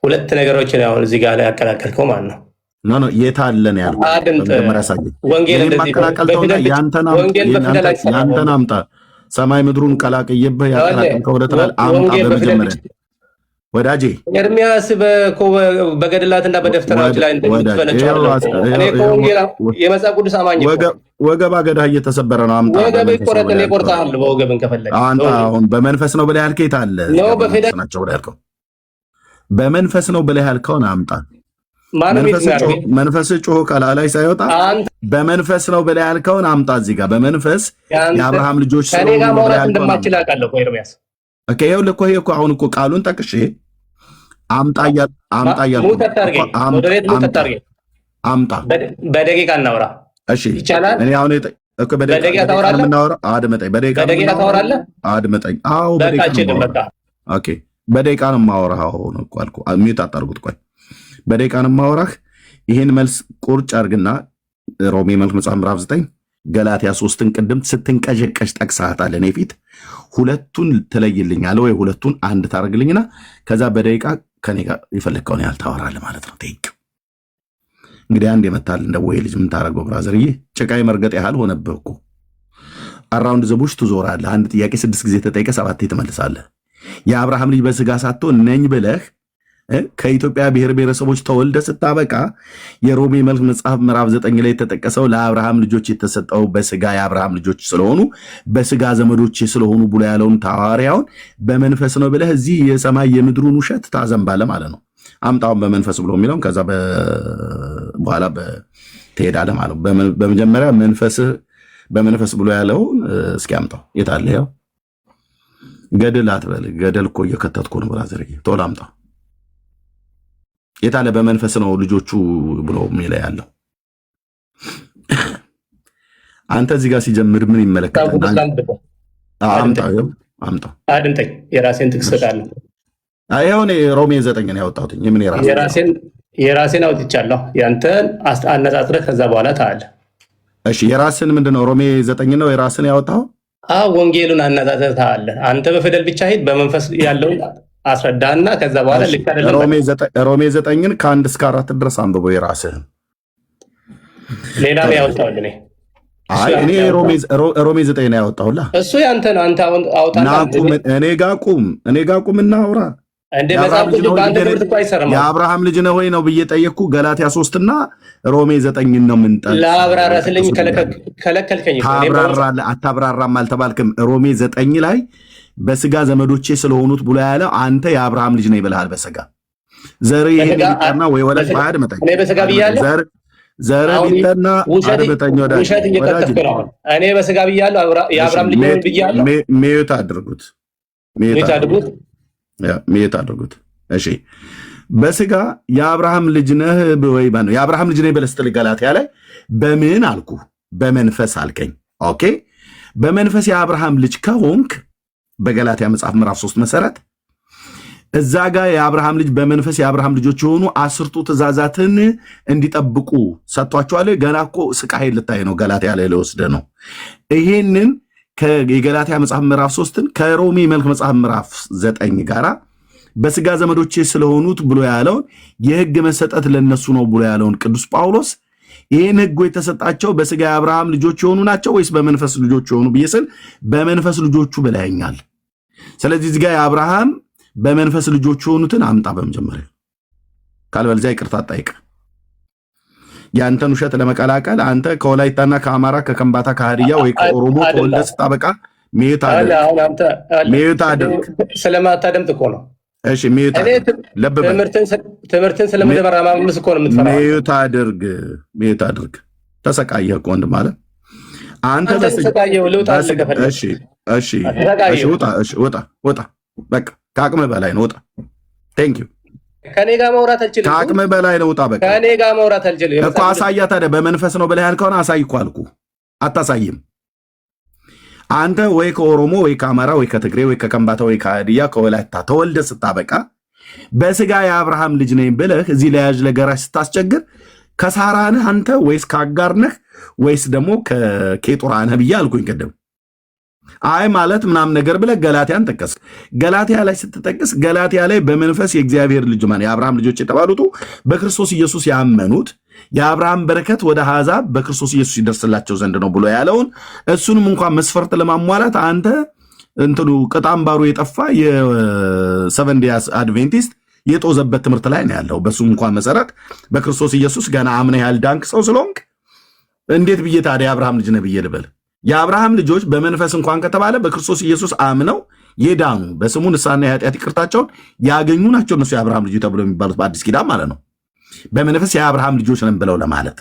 ሁለት ነገሮችን አሁን እዚህ ጋር ላይ ያቀላቀልከው ማለት ነው። የታለ ነው ያልኩት። ያንተን አምጣ። ሰማይ ምድሩን ቀላቅየብህ ያቀላቀልከው ወደ ትላል አምጣ። በመጀመሪያ ወዳጄ ኤርሚያስ በገድላትና በደፍተራዎች ላይ እንደምትፈነጫው እኔ የመጽሐፍ ቅዱስ አማኝ ወገባ ገዳ እየተሰበረ ነው። አምጣ ወገብ ይቆረጥ ነው ይቆርጣል። በወገብን ከፈለገ አንተ አሁን በመንፈስ ነው ብለህ ያልከው አለ ነው በፌደራል ናቸው ብለህ ያልከው በመንፈስ ነው ብለህ ያልከውን አምጣ። መንፈስ ጮሆ ከላይ ሳይወጣ በመንፈስ ነው ብለህ ያልከውን አምጣ። እዚህ ጋር በመንፈስ የአብርሃም ልጆች ከኔ ጋር ማውራት እንደማትችል አውቃለሁ ኤርሚያስ። ኦኬ ይኸውልህ እኮ አሁን እኮ ቃሉን ጠቅሼ አምጣ በደቂቃ እናውራ። እሺ ይቻላል። እኔ አሁን በደቂቃ ታወራለህ። አድምጠኝ። በደቂቃ ታወራለህ። አድምጠኝ። አዎ በደቂቃ ነው የማወራህ። አሁን እኮ አልኩህ ሚውት አታርጉት። ቆይ በደቂቃ ነው የማወራህ። ይህን መልስ ቁርጭ አድርግና ሮሜ መልክ መጽሐፍ ምዕራፍ 9 ገላትያ 3ን ቅድም ስትንቀዠቀዥ ጠቅሰሃታል። እኔ ፊት ሁለቱን ትለይልኛለህ ወይ ሁለቱን አንድ ታደርግልኝና ከዛ በደቂቃ ከኔ ጋር የፈለግከውን ያህል ታወራለህ ማለት ነው። ቴንክ እንግዲህ አንድ የመታል እንደ ወይ ልጅ ምን ታደርገው ብራዘርዬ፣ ጭቃ መርገጥ ያህል ሆነብህ እኮ። አራውንድ ዘቡሽ ትዞራለህ። አንድ ጥያቄ 6 ጊዜ ተጠይቀህ 7 ትመልሳለህ። የአብርሃም ልጅ በስጋ ሳትሆን ነኝ ብለህ ከኢትዮጵያ ብሔር ብሔረሰቦች ተወልደ ስታበቃ የሮሜ መልክ መጽሐፍ ምዕራፍ 9 ላይ የተጠቀሰው ለአብርሃም ልጆች የተሰጠው በስጋ የአብርሃም ልጆች ስለሆኑ በስጋ ዘመዶች ስለሆኑ ብሎ ያለውን ሐዋርያውን በመንፈስ ነው ብለህ እዚህ የሰማይ የምድሩን ውሸት ታዘንባለህ ማለት ነው። አምጣውን በመንፈስ ብሎ የሚለውን ከዛ በኋላ ትሄዳለህ ማለት ነው። በመጀመሪያ በመንፈስ ብሎ ያለውን እስኪ አምጣው። የታለ? ያው ገደል አትበል። ገደል እኮ እየከተትኩ ነው ብራዘር፣ ቶሎ አምጣው። የታለ? በመንፈስ ነው ልጆቹ ብሎ የሚለ ያለው። አንተ እዚህ ጋር ሲጀምር ምን ይመለከታል? አምጣው። አድምጠኝ። የራሴን ጥቅስ እሰጣለሁ። ይኸው እኔ ሮሜ 9 ነው ያወጣሁት። የምን የራሴን አውጥቻለሁ። ያንተን አነጻጽረህ ከዛ በኋላ ታያለህ። እሺ የራስን ምንድነው? ሮሜ 9 ነው የራስን ያወጣው? ወንጌሉን አነጻጽረህ ታያለህ። አንተ በፊደል ብቻ ሂድ፣ በመንፈስ ያለውን አስረዳና ከዛ በኋላ ልክ አይደለም። ሮሜ 9ን ከ1 እስከ 4 ድረስ አንብበው የራስህን። ሌላ ነው ያወጣው እኔ እኔ ሮሜ 9 ነው ያወጣሁላ። እሱ ያንተ ነው። አንተ አውጣና እኔ ጋር ቁም እናውራ። እንደ መጽሐፍ ቅዱስ በአንድ ትምህርት እኮ አይሰራም። የአብርሃም ልጅ ነው ወይ ነው ብዬ ጠየቅኩ። ገላትያ 3 እና ሮሜ 9 ነው የምንጠቅሰው። ለአብራራስልኝ ከለከልከኝ። አታብራራም አልተባልክም። ሮሜ 9 ላይ በስጋ ዘመዶቼ ስለሆኑት ብሎ ያለው አንተ የአብርሃም ልጅ ነኝ ብለሃል። በስጋ ዘር ይሄን ቢጠና ወይ ወለድ ባድ መጣኝ እኔ በስጋ ብያለሁ። ዘር ቢጠና አድበተኝ ወዳጅ ውሸት እየቀጠፍክ ነው። እኔ በስጋ ብያለሁ። የአብርሃም ልጅ ነኝ ብያለሁ። ሚዩት አድርጉት። ሚዩት አድርጉት። እሺ በስጋ የአብርሃም ልጅ ነህ ወይ ባነው የአብርሃም ልጅ ነኝ ብለህ ስትል ገላትያ ላይ በምን አልኩ? በመንፈስ አልከኝ። ኦኬ በመንፈስ የአብርሃም ልጅ ከሆንክ በገላትያ መጽሐፍ ምዕራፍ 3 መሰረት እዛ ጋር የአብርሃም ልጅ በመንፈስ የአብርሃም ልጆች የሆኑ 10ቱ ትእዛዛትን እንዲጠብቁ ሰጥቷቸዋል። ገና እኮ ስቃይ ልታይ ነው። ገላትያ ላይ ለወስደ ነው። ይሄንን የገላትያ መጽሐፍ ምዕራፍ 3ን ከሮሜ መልክ መጽሐፍ ምዕራፍ 9 ጋራ በስጋ ዘመዶቼ ስለሆኑት ብሎ ያለውን የሕግ መሰጠት ለነሱ ነው ብሎ ያለውን ቅዱስ ጳውሎስ ይህን ሕጉ የተሰጣቸው በስጋ የአብርሃም ልጆች የሆኑ ናቸው ወይስ በመንፈስ ልጆች የሆኑ ብዬ ስል በመንፈስ ልጆቹ ብለኸኛል። ስለዚህ እዚህ ጋር የአብርሃም በመንፈስ ልጆች የሆኑትን አምጣ በመጀመሪያ፣ ካልበለዚያ ይቅርታ ጠይቅ። ያንተን ውሸት ለመቀላቀል አንተ ከወላይታና ከአማራ ከከምባታ ከሀዲያ ወይ ከኦሮሞ ተወልደ ስታበቃ ሚዩት አድርግ። ስለማታደምጥ እኮ ነው። እሺ ሚዩት ትምህርትን ስለምደመራማምስ እኮ ነው የምትፈራው። ሚዩት አድርግ። ተሰቃየህ እኮ ወንድም አለ። አንተ ተሰቃየው። ልውጣ አለከፈለ። እሺ ውጣ። በቃ ከአቅም በላይ ነው። ውጣ። ቴንክ ዩ። ከኔ ጋር ማውራት አልችልም። ከአቅም በላይ ነው። ውጣ። በቃ ከኔ ጋር ማውራት አልችልም እኮ። አሳያ ታዲያ። በመንፈስ ነው ብለህ ያልከውን አሳይ እኮ አልኩ። አታሳይም። አንተ ወይ ከኦሮሞ ወይ ከአማራ ወይ ከትግሬ ወይ ከከምባታ ወይ ከሀዲያ ከወላይታ ተወልደ ስታበቃ በስጋ የአብርሃም ልጅ ነኝ ብለህ እዚህ ለያዥ ለገራሽ ስታስቸግር ከሳራ ነህ አንተ ወይስ ከአጋር ነህ ወይስ ደግሞ ከኬጡራ ነህ ብዬ አልኩኝ ቅድም። አይ ማለት ምናምን ነገር ብለህ ገላትያን ጠቀስ። ገላትያ ላይ ስትጠቅስ ገላትያ ላይ በመንፈስ የእግዚአብሔር ልጅ ማን የአብርሃም ልጆች የተባሉት በክርስቶስ ኢየሱስ ያመኑት የአብርሃም በረከት ወደ አሕዛብ በክርስቶስ ኢየሱስ ይደርስላቸው ዘንድ ነው ብሎ ያለውን እሱንም እንኳን መስፈርት ለማሟላት አንተ እንትኑ ቅጣምባሩ የጠፋ የሰቨን ዴይስ አድቬንቲስት የጦዘበት ትምህርት ላይ ነው ያለው። በሱ እንኳን መሰረት በክርስቶስ ኢየሱስ ገና አምነህ ያልዳንክ ሰው ስለሆንክ እንዴት ብዬ ታዲያ የአብርሃም ልጅ ነህ ብዬ ልበል? የአብርሃም ልጆች በመንፈስ እንኳን ከተባለ በክርስቶስ ኢየሱስ አምነው የዳኑ በስሙ ንስሐና የኃጢአት ይቅርታቸውን ያገኙ ናቸው እነሱ የአብርሃም ልጆች ተብለው የሚባሉት በአዲስ ኪዳን ማለት ነው። በመንፈስ የአብርሃም ልጆች ነን ብለው ለማለት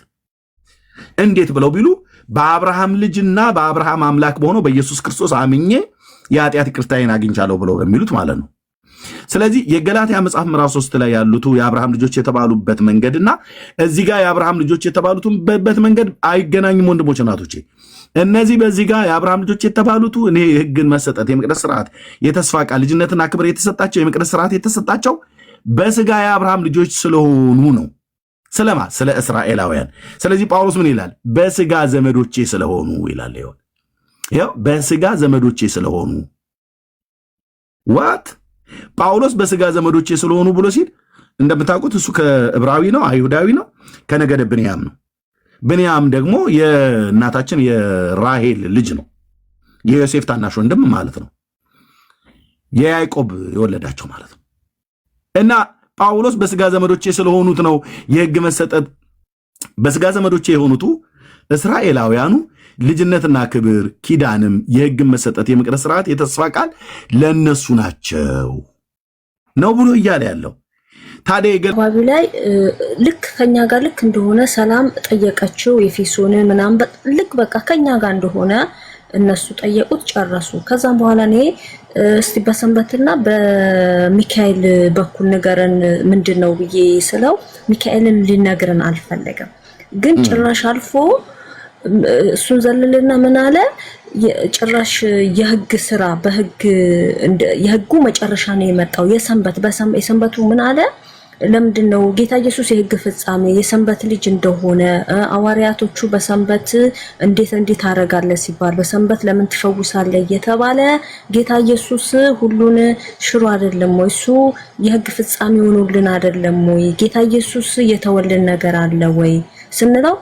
እንዴት ብለው ቢሉ በአብርሃም ልጅና በአብርሃም አምላክ በሆነው በኢየሱስ ክርስቶስ አምኜ የኃጢአት ይቅርታዬን አግኝቻለሁ ብለው በሚሉት ማለት ነው። ስለዚህ የገላትያ መጽሐፍ ምዕራፍ 3 ላይ ያሉት የአብርሃም ልጆች የተባሉበት መንገድና እዚህ ጋር የአብርሃም ልጆች የተባሉበት መንገድ አይገናኝም ወንድሞች እናቶቼ። እነዚህ በዚህ ጋር የአብርሃም ልጆች የተባሉት እኔ ሕግን መሰጠት የመቅደስ ስርዓት የተስፋ ቃል ልጅነትና ክብር የተሰጣቸው የመቅደስ ስርዓት የተሰጣቸው በስጋ የአብርሃም ልጆች ስለሆኑ ነው። ስለማ ስለ እስራኤላውያን። ስለዚህ ጳውሎስ ምን ይላል? በስጋ ዘመዶቼ ስለሆኑ ይላል። ይኸው በስጋ ዘመዶቼ ስለሆኑ ዋት ጳውሎስ በስጋ ዘመዶቼ ስለሆኑ ብሎ ሲል እንደምታውቁት እሱ ከዕብራዊ ነው፣ አይሁዳዊ ነው፣ ከነገደ ብንያም ነው። ብንያም ደግሞ የእናታችን የራሄል ልጅ ነው፣ የዮሴፍ ታናሽ ወንድም ማለት ነው፣ የያዕቆብ የወለዳቸው ማለት ነው። እና ጳውሎስ በስጋ ዘመዶቼ ስለሆኑት ነው የሕግ መሰጠት። በስጋ ዘመዶቼ የሆኑቱ እስራኤላውያኑ ልጅነትና ክብር ኪዳንም የሕግን መሰጠት የመቅደስ ስርዓት የተስፋ ቃል ለነሱ ናቸው ነው ብሎ እያለ ያለው። ታዲያ አካባቢ ላይ ልክ ከኛ ጋር ልክ እንደሆነ ሰላም ጠየቀችው። ኤፌሶን ምናምን ልክ በቃ ከኛ ጋር እንደሆነ እነሱ ጠየቁት፣ ጨረሱ። ከዛም በኋላ እኔ እስቲ በሰንበትና በሚካኤል በኩል ንገረን ምንድነው ብዬ ስለው ሚካኤልን ሊነግረን አልፈለገም። ግን ጭራሽ አልፎ እሱን ዘለልና ምን አለ? ጭራሽ የሕግ ስራ በሕግ የሕጉ መጨረሻ ነው የመጣው የሰንበቱ ምን አለ? ለምንድነው ጌታ ኢየሱስ የሕግ ፍጻሜ የሰንበት ልጅ እንደሆነ ሐዋርያቶቹ በሰንበት እንዴት አደርጋለህ ሲባል በሰንበት ለምን ትፈውሳለህ እየተባለ ጌታ ኢየሱስ ሁሉን ሽሮ አይደለም ወይ? እሱ የሕግ ፍጻሜ ሆኖልን አይደለም ወይ? ጌታ ኢየሱስ የተወልን ነገር አለ ወይ ስንለው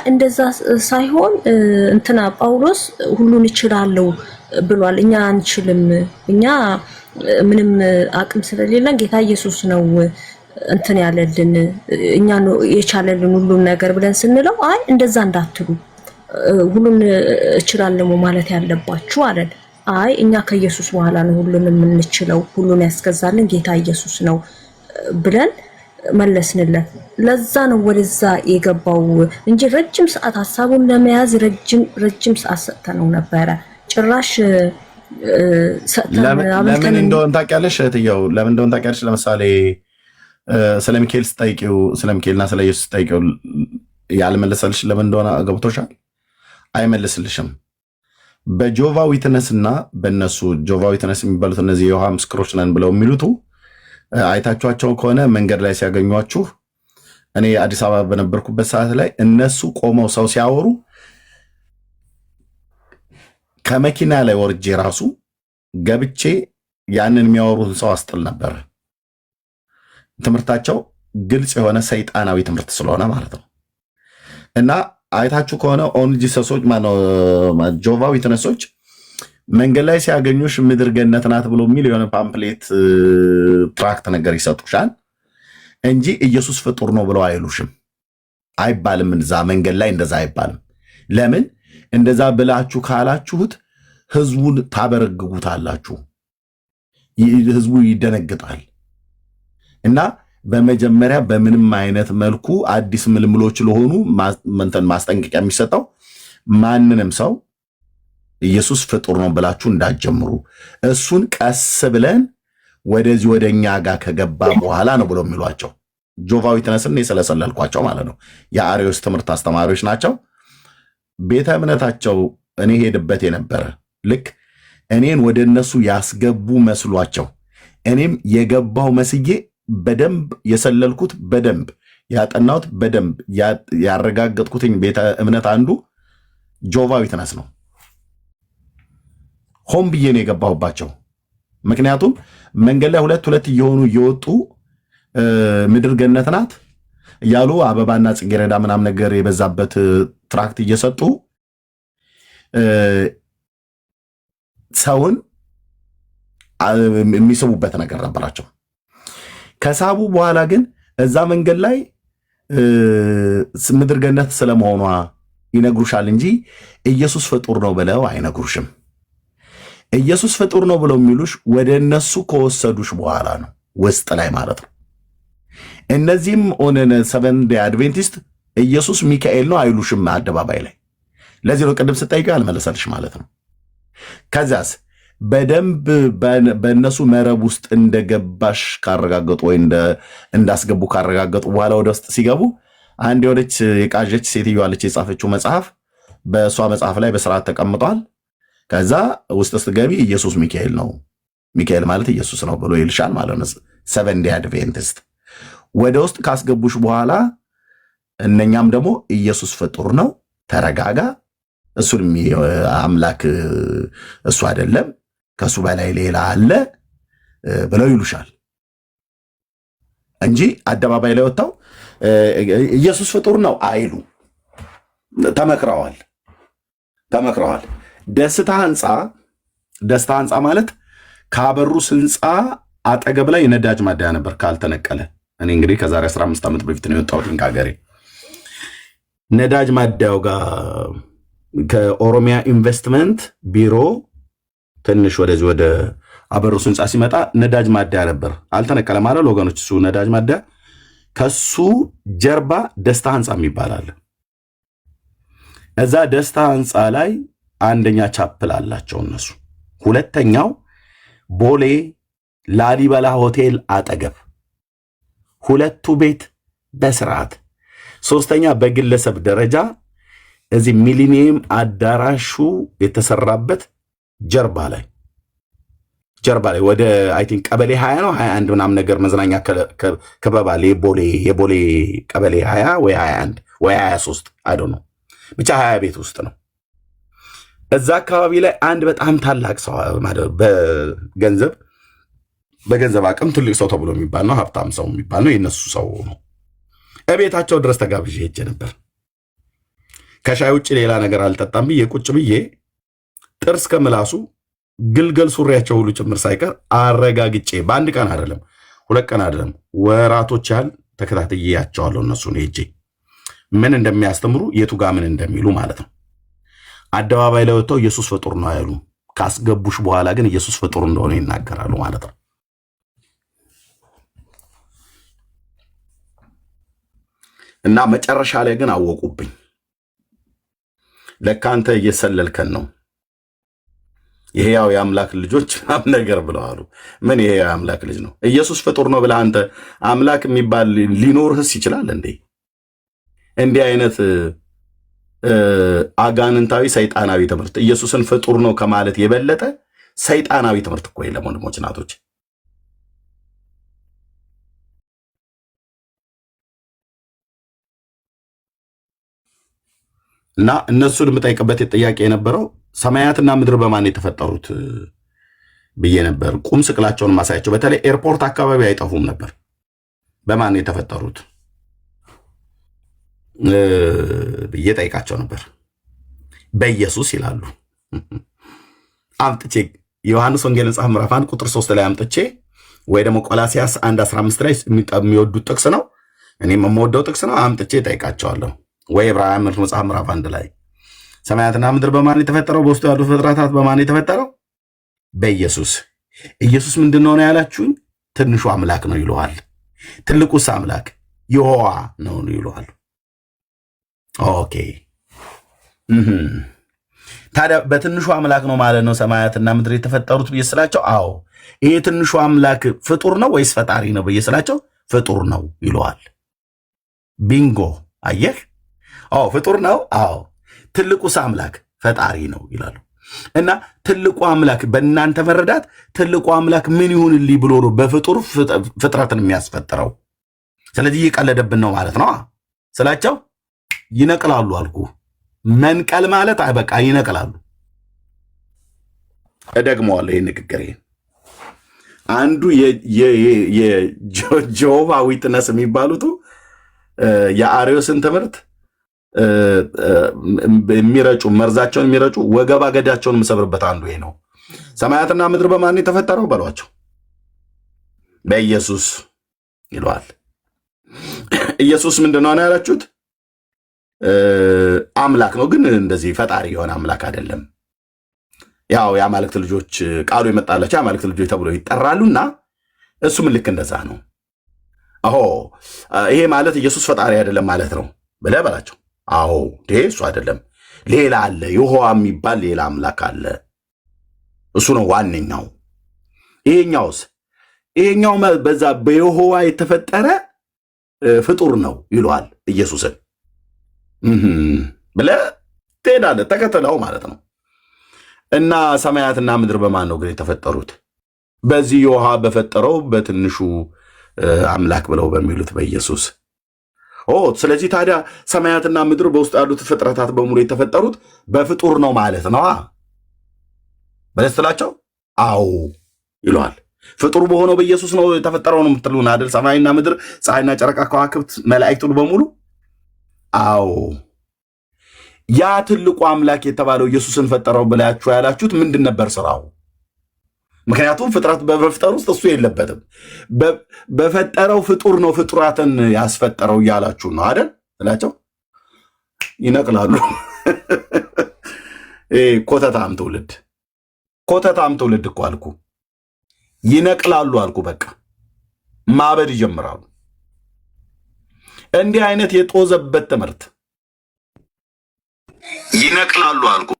እንደዛ ሳይሆን እንትና ጳውሎስ ሁሉን ይችላል ብሏል። እኛ አንችልም፣ እኛ ምንም አቅም ስለሌለን ጌታ ኢየሱስ ነው እንትን ያለልን፣ እኛ ነው የቻለልን ሁሉን ነገር ብለን ስንለው እንደዛ እንዳትሉ ሁሉን እችላለሁ ማለት ያለባችሁ አለን። እኛ ከኢየሱስ በኋላ ነው ሁሉን የምንችለው፣ ሁሉን ያስገዛልን ጌታ ኢየሱስ ነው ብለን መለስንለት። ለዛ ነው ወደዛ የገባው እንጂ ረጅም ሰዓት ሐሳቡን ለመያዝ ረጅም ሰዓት ሰጥተነው ነበረ። ጭራሽ ሰጥተን ለምን እንደሆነ ታውቂያለሽ እህትየው? ለምን እንደሆነ ታውቂያለሽ? ለምሳሌ ስለ ሚካኤል ስጠይቂው፣ ስለ ሚካኤልና ስለ ኢየሱስ ስጠይቂው ያልመለሰልሽ ለምን እንደሆነ ገብቶሻል? አይመልስልሽም። በጆቫ ዊትነስና በእነሱ ጆቫ ዊትነስ የሚባሉት እነዚህ የውሃ ምስክሮች ነን ብለው የሚሉቱ አይታችኋቸው ከሆነ መንገድ ላይ ሲያገኟችሁ፣ እኔ አዲስ አበባ በነበርኩበት ሰዓት ላይ እነሱ ቆመው ሰው ሲያወሩ ከመኪና ላይ ወርጄ ራሱ ገብቼ ያንን የሚያወሩትን ሰው አስጥል ነበር። ትምህርታቸው ግልጽ የሆነ ሰይጣናዊ ትምህርት ስለሆነ ማለት ነው። እና አይታችሁ ከሆነ ኦንሊ ጂሰሶች ጆቫ ዊትነሶች መንገድ ላይ ሲያገኙሽ ምድር ገነት ናት ብሎ የሚል የሆነ ፓምፕሌት ትራክት ነገር ይሰጡሻል እንጂ ኢየሱስ ፍጡር ነው ብለው አይሉሽም። አይባልም። እዛ መንገድ ላይ እንደዛ አይባልም። ለምን እንደዛ ብላችሁ ካላችሁት ህዝቡን ታበረግጉታላችሁ፣ ህዝቡ ይደነግጣል። እና በመጀመሪያ በምንም አይነት መልኩ አዲስ ምልምሎች ለሆኑ ማስጠንቀቂያ የሚሰጠው ማንንም ሰው ኢየሱስ ፍጡር ነው ብላችሁ እንዳትጀምሩ፣ እሱን ቀስ ብለን ወደዚህ ወደኛ ጋር ከገባ በኋላ ነው ብሎ የሚሏቸው ጆቫ ዊትነስን የሰለሰለልኳቸው ማለት ነው። የአርዮስ ትምህርት አስተማሪዎች ናቸው። ቤተ እምነታቸው እኔ ሄድበት የነበረ ልክ እኔን ወደ እነሱ ያስገቡ መስሏቸው እኔም የገባው መስዬ በደንብ የሰለልኩት በደንብ ያጠናሁት በደንብ ያረጋገጥኩትኝ ቤተ እምነት አንዱ ጆቫ ዊትነስ ነው። ሆን ብዬ ነው የገባሁባቸው። ምክንያቱም መንገድ ላይ ሁለት እየሆኑ እየወጡ ምድር ገነት ናት እያሉ አበባና ጽጌረዳ ምናም ነገር የበዛበት ትራክት እየሰጡ ሰውን የሚስቡበት ነገር ነበራቸው። ከሳቡ በኋላ ግን እዛ መንገድ ላይ ምድር ገነት ስለመሆኗ ይነግሩሻል እንጂ ኢየሱስ ፍጡር ነው ብለው አይነግሩሽም። ኢየሱስ ፍጡር ነው ብለው የሚሉሽ ወደ እነሱ ከወሰዱሽ በኋላ ነው፣ ውስጥ ላይ ማለት ነው። እነዚህም ኦነን ሰቨን ዴይ አድቬንቲስት ኢየሱስ ሚካኤል ነው አይሉሽም አደባባይ ላይ። ለዚህ ነው ቅድም ስጠይቀው ያልመለሰልሽ ማለት ነው። ከዚያስ በደንብ በእነሱ መረብ ውስጥ እንደገባሽ ካረጋገጡ ወይ እንዳስገቡ ካረጋገጡ በኋላ ወደ ውስጥ ሲገቡ አንድ የሆነች የቃዠች ሴትዮ አለች፣ የጻፈችው መጽሐፍ በእሷ መጽሐፍ ላይ በስርዓት ተቀምጧል። ከዛ ውስጥ ስትገቢ ኢየሱስ ሚካኤል ነው፣ ሚካኤል ማለት ኢየሱስ ነው ብሎ ይልሻል ማለት ነው። ሰቨን ዴይ አድቬንቲስት ወደ ውስጥ ካስገቡሽ በኋላ እነኛም ደግሞ ኢየሱስ ፍጡር ነው፣ ተረጋጋ፣ እሱን አምላክ እሱ አይደለም ከሱ በላይ ሌላ አለ ብለው ይሉሻል እንጂ አደባባይ ላይ ወጣው ኢየሱስ ፍጡር ነው አይሉ። ተመክረዋል። ደስታ ህንፃ ማለት ካበሩስ ህንፃ አጠገብ ላይ የነዳጅ ማደያ ነበር ካልተነቀለ። እኔ እንግዲህ ከዛሬ 15 ዓመት በፊት ነው የወጣሁት ከሀገሬ። ነዳጅ ማደያው ጋር ከኦሮሚያ ኢንቨስትመንት ቢሮ ትንሽ ወደዚህ ወደ አበሩስ ህንፃ ሲመጣ ነዳጅ ማደያ ነበር፣ አልተነቀለ ማለት ወገኖች። እሱ ነዳጅ ማደያ ከሱ ጀርባ ደስታ ህንፃ ይባላል። እዛ ደስታ ህንፃ ላይ አንደኛ ቻፕል አላቸው እነሱ፣ ሁለተኛው ቦሌ ላሊበላ ሆቴል አጠገብ፣ ሁለቱ ቤት በስርዓት፣ ሶስተኛ በግለሰብ ደረጃ እዚህ ሚሊኒየም አዳራሹ የተሰራበት ጀርባ ላይ ወደ አይ ቲንክ ቀበሌ 20 ነው 21 ምናምን ነገር መዝናኛ ከበባል የቦሌ ቀበሌ 20 ወይ 21 ወይ 23 አይዶ ነው ብቻ 20 ቤት ውስጥ ነው። እዛ አካባቢ ላይ አንድ በጣም ታላቅ ሰው ማለት በገንዘብ አቅም ትልቅ ሰው ተብሎ የሚባል ነው፣ ሀብታም ሰው የሚባል ነው፣ የነሱ ሰው ነው። እቤታቸው ድረስ ተጋብዤ ሄጄ ነበር። ከሻይ ውጭ ሌላ ነገር አልጠጣም ብዬ ቁጭ ብዬ ጥርስ ከምላሱ ግልገል ሱሪያቸው ሁሉ ጭምር ሳይቀር አረጋግጬ በአንድ ቀን አይደለም 2 ቀን አይደለም ወራቶች ያህል ተከታትያቸዋለሁ። እነሱን ሄጄ ምን እንደሚያስተምሩ የቱ ጋር ምን እንደሚሉ ማለት ነው። አደባባይ ላይ ወጥተው ኢየሱስ ፍጡር ነው አይሉ፣ ካስገቡሽ በኋላ ግን ኢየሱስ ፍጡር እንደሆነ ይናገራሉ ማለት ነው። እና መጨረሻ ላይ ግን አወቁብኝ። ለካ አንተ እየሰለልከን ነው፣ ይሄ ያው የአምላክ ልጆች ነገር ብለዋሉ። ምን ይሄ የአምላክ ልጅ ነው ኢየሱስ ፍጡር ነው ብለህ አንተ አምላክ የሚባል ሊኖርህስ ይችላል እንዴ? እንዲህ አይነት አጋንንታዊ ሰይጣናዊ ትምህርት ኢየሱስን ፍጡር ነው ከማለት የበለጠ ሰይጣናዊ ትምህርት እኮ የለም ወንድሞች እናቶች። እና እነሱን የምጠይቅበት ጥያቄ የነበረው ሰማያትና ምድር በማን የተፈጠሩት ብዬ ነበር። ቁም ስቅላቸውን ማሳያቸው በተለይ ኤርፖርት አካባቢ አይጠፉም ነበር። በማን የተፈጠሩት ብዬ ጠይቃቸው ነበር። በኢየሱስ ይላሉ። አምጥቼ ዮሐንስ ወንጌል መጽሐፍ ምዕራፍ 1 ቁጥር 3 ላይ አምጥቼ ወይ ደግሞ ቆላሲያስ 1:15 ላይ የሚወዱት ጥቅስ ነው፣ እኔም የምወደው ጥቅስ ነው። አምጥቼ ጠይቃቸዋለሁ። ወይ ዕብራውያን መጽሐፍ ምዕራፍ 1 ላይ ሰማያትና ምድር በማን የተፈጠረው? በውስጡ ያሉ ፍጥረታት በማን የተፈጠረው? በኢየሱስ። ኢየሱስ ምንድን ነው ያላችሁኝ? ትንሹ አምላክ ነው ይለዋል። ትልቁስ አምላክ ይሖዋ ነው ይለዋል። ኦኬ ታዲያ በትንሹ አምላክ ነው ማለት ነው ሰማያትና ምድር የተፈጠሩት ብዬ ስላቸው፣ አዎ ይሄ ትንሹ አምላክ ፍጡር ነው ወይስ ፈጣሪ ነው ብዬ ስላቸው፣ ፍጡር ነው ይለዋል። ቢንጎ አየህ? አዎ ፍጡር ነው። አዎ ትልቁስ አምላክ ፈጣሪ ነው ይላሉ። እና ትልቁ አምላክ በእናንተ መረዳት ትልቁ አምላክ ምን ይሁንልኝ ብሎ ነው በፍጡር ፍጥረትን የሚያስፈጥረው? ስለዚህ እየቀለደብን ነው ማለት ነው ስላቸው፣ ይነቅላሉ አልኩ። መንቀል ማለት በቃ ይነቅላሉ። እደግመዋለሁ ይህን ንግግር። አንዱ የጆሆቫ ዊትነስ የሚባሉት የአርዮስን ትምህርት የሚረጩ መርዛቸውን የሚረጩ ወገባ ገዳቸውን የምሰብርበት አንዱ ይሄ ነው። ሰማያትና ምድር በማን የተፈጠረው በሏቸው? በኢየሱስ ይለዋል። ኢየሱስ ምንድነው ነው ያላችሁት? አምላክ ነው፣ ግን እንደዚህ ፈጣሪ የሆነ አምላክ አይደለም። ያው የአማልክት ልጆች ቃሉ የመጣላቸው የአማልክት ልጆች ተብሎ ይጠራሉና እሱም ልክ እንደዛ ነው። ይሄ ማለት ኢየሱስ ፈጣሪ አይደለም ማለት ነው ብለህ በላቸው። እሱ አይደለም፣ ሌላ አለ። ይሖዋ የሚባል ሌላ አምላክ አለ። እሱ ነው ዋነኛው። ይሄኛው በዛ በይሖዋ የተፈጠረ ፍጡር ነው ይለዋል ኢየሱስን ብለህ ትሄዳለህ፣ ተከተለው ማለት ነው። እና ሰማያትና ምድር በማን ነው ግን የተፈጠሩት? በዚህ ይሖዋ በፈጠረው በትንሹ አምላክ ብለው በሚሉት በኢየሱስ። ስለዚህ ታዲያ ሰማያትና ምድር በውስጥ ያሉት ፍጥረታት በሙሉ የተፈጠሩት በፍጡር ነው ማለት ነው ብለህ ስትላቸው ይለዋል። ፍጡር በሆነው በኢየሱስ ነው የተፈጠረው ነው የምትሉን አይደል? ሰማይና ምድር፣ ፀሐይና ጨረቃ፣ ከዋክብት፣ መላእክት በሙሉ ያ ትልቁ አምላክ የተባለው ኢየሱስን ፈጠረው ብላችሁ ያላችሁት ምንድን ነበር ስራው? ምክንያቱም ፍጥረት በመፍጠር ውስጥ እሱ የለበትም። በፈጠረው ፍጡር ነው ፍጡራትን ያስፈጠረው እያላችሁ ነው አይደል ስላቸው ይነቅላሉ። ኮተታም ትውልድ እኮ አልኩ። ይነቅላሉ አልኩ። በቃ ማበድ ይጀምራሉ። እንዲህ አይነት የጦዘበት ትምህርት ይነቅላሉ አልኩ።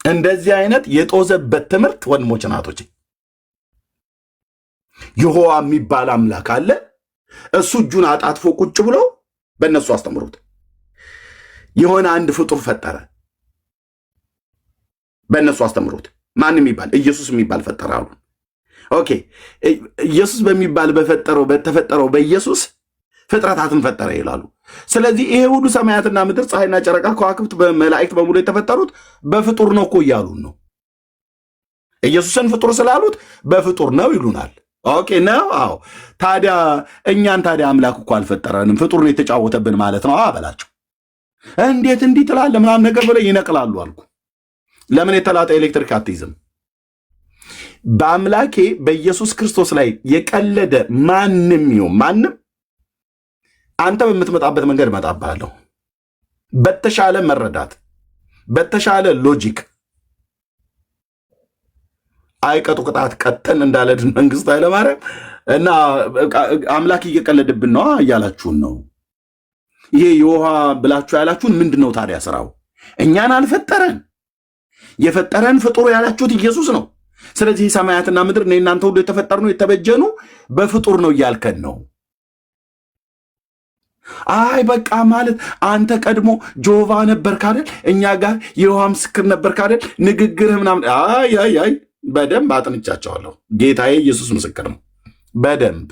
እንደዚህ አይነት የጦዘበት ትምህርት ወንድሞች ናቶች፣ ይሖዋ የሚባል አምላክ አለ። እሱ እጁን አጣጥፎ ቁጭ ብሎ በእነሱ አስተምሩት የሆነ አንድ ፍጡር ፈጠረ። በእነሱ አስተምሩት ማን የሚባል ኢየሱስ የሚባል ፈጠረ አሉ። ኢየሱስ በሚባል በተፈጠረው በኢየሱስ ፍጥረታትን ፈጠረ ይላሉ። ስለዚህ ይሄ ሁሉ ሰማያትና ምድር፣ ፀሐይና ጨረቃ፣ ከዋክብት፣ መላእክት በሙሉ የተፈጠሩት በፍጡር ነው እኮ እያሉን ነው። ኢየሱስን ፍጡር ስላሉት በፍጡር ነው ይሉናል። ነው። ታዲያ እኛን አምላክ እኮ አልፈጠረንም፣ ፍጡር ነው የተጫወተብን ማለት ነው በላቸው። እንዴት እንዲህ ትላለህ ምናምን ነገር ብለው ይነቅላሉ አልኩ። ለምን የተላጠ ኤሌክትሪክ አትይዝም? በአምላኬ በኢየሱስ ክርስቶስ ላይ የቀለደ ማንም ይሁን ማንም አንተ በምትመጣበት መንገድ እመጣብሃለሁ። በተሻለ መረዳት፣ በተሻለ ሎጂክ አይቀጡ ቅጣት ቀጠን እንዳለ መንግስቱ ኃይለማርያም እና አምላክ እየቀለድብን ነው እያላችሁን ነው። ይሄ ይሖዋ ብላችሁ ያላችሁን ምንድን ነው ታዲያ ስራው? እኛን አልፈጠረን፣ የፈጠረን ፍጡር ያላችሁት ኢየሱስ ነው። ስለዚህ ሰማያትና ምድር እኔ እናንተ ሁሉ የተፈጠርነው የተበጀኑ በፍጡር ነው እያልከን ነው። በቃ ማለት አንተ ቀድሞ ጆቫ ነበርክ አይደል? እኛ ጋር የይሖዋ ምስክር ነበርክ አይደል? ንግግርህ ምናምን በደንብ አጥንቻቸዋለሁ። ጌታዬ ኢየሱስ ምስክር ነው። በደንብ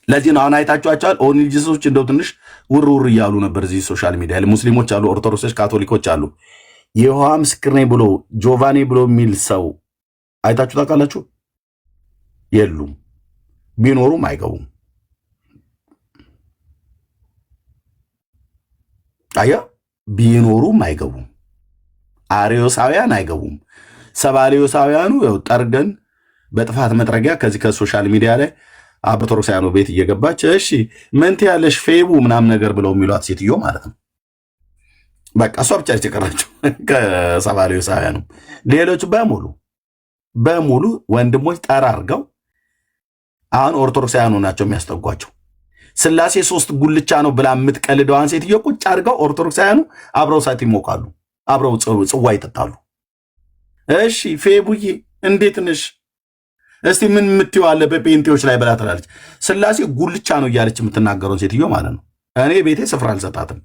ለዚህ ነው አሁን አይታችኋቸዋል። ኦኒልጂሶች እንደው ትንሽ ውር እያሉ ነበር እዚህ ሶሻል ሚዲያ ላይ። ሙስሊሞች አሉ፣ ኦርቶዶክሶች፣ ካቶሊኮች አሉ። የይሖዋ ምስክር ነኝ ብሎ ጆቫ ነኝ ብሎ የሚል ሰው አይታችሁ ታውቃላችሁ? የሉም። ቢኖሩም አይገቡም። ቢኖሩም አይገቡም። አርዮሳውያን አይገቡም። ሰባልዮሳውያኑ ጠርገን በጥፋት መጥረጊያ ከዚህ ከሶሻል ሚዲያ ላይ ኦርቶዶክሳውያኑ ቤት እየገባች እሺ ምን ትያለሽ ፌቡ ምናምን ነገር ብለው የሚሏት ሴትዮ ማለት ነው። በቃ እሷ ብቻ የቀራቸው ከሰባልዮሳውያኑ። ሌሎች በሙሉ ወንድሞች ጠራርገው አሁን ኦርቶዶክሳውያኑ ናቸው የሚያስጠጓቸው። ስላሴ 3 ጉልቻ ነው ብላ የምትቀልደዋን ሴትዮ ቁጭ አድርገው ኦርቶዶክሳውያኑ አብረው እሳት ይሞቃሉ፣ አብረው ጽዋ ይጠጣሉ። እሺ ፌቡዬ እንዴት ነሽ? እስቲ ምን የምትይው አለ በጴንጤዎች ላይ ብላ ትላለች። ስላሴ ጉልቻ ነው እያለች የምትናገረውን ሴትዮ ማለት ነው። እኔ ቤቴ ስፍራ አልሰጣትም።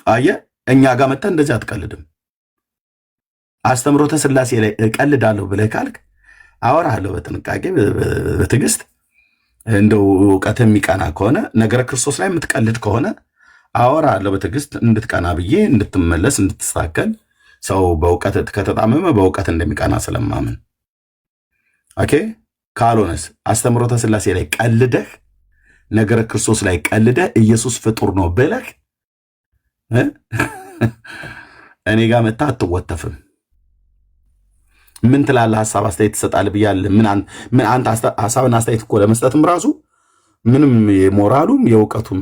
አየህ እኛ ጋር መጥተህ እንደዚህ አትቀልድም። አስተምሮተ ስላሴ ላይ እቀልዳለሁ ብለህ ካልክ አወራለሁ በጥንቃቄ በትዕግስት። እንደው እውቀት የሚቀና ከሆነ ነገረ ክርስቶስ ላይ የምትቀልድ ከሆነ አወራለሁ በትዕግስት እንድትቀና ብዬ እንድትመለስ እንድትስተካከል። ሰው በእውቀት ከተጣመመ በእውቀት እንደሚቀና ስለማምን ኦኬ። ካልሆነስ አስተምሮተ ስላሴ ላይ ቀልደህ ነገረ ክርስቶስ ላይ ቀልደ ኢየሱስ ፍጡር ነው ብለህ እኔ ጋር መታ አትወተፍም። ምን ትላለህ? ሐሳብ አስተያየት ትሰጣለህ ብያለሁ። ምን አንተ ሐሳብና አስተያየት እኮ ለመስጠትም ራሱ ምንም የሞራሉም የእውቀቱም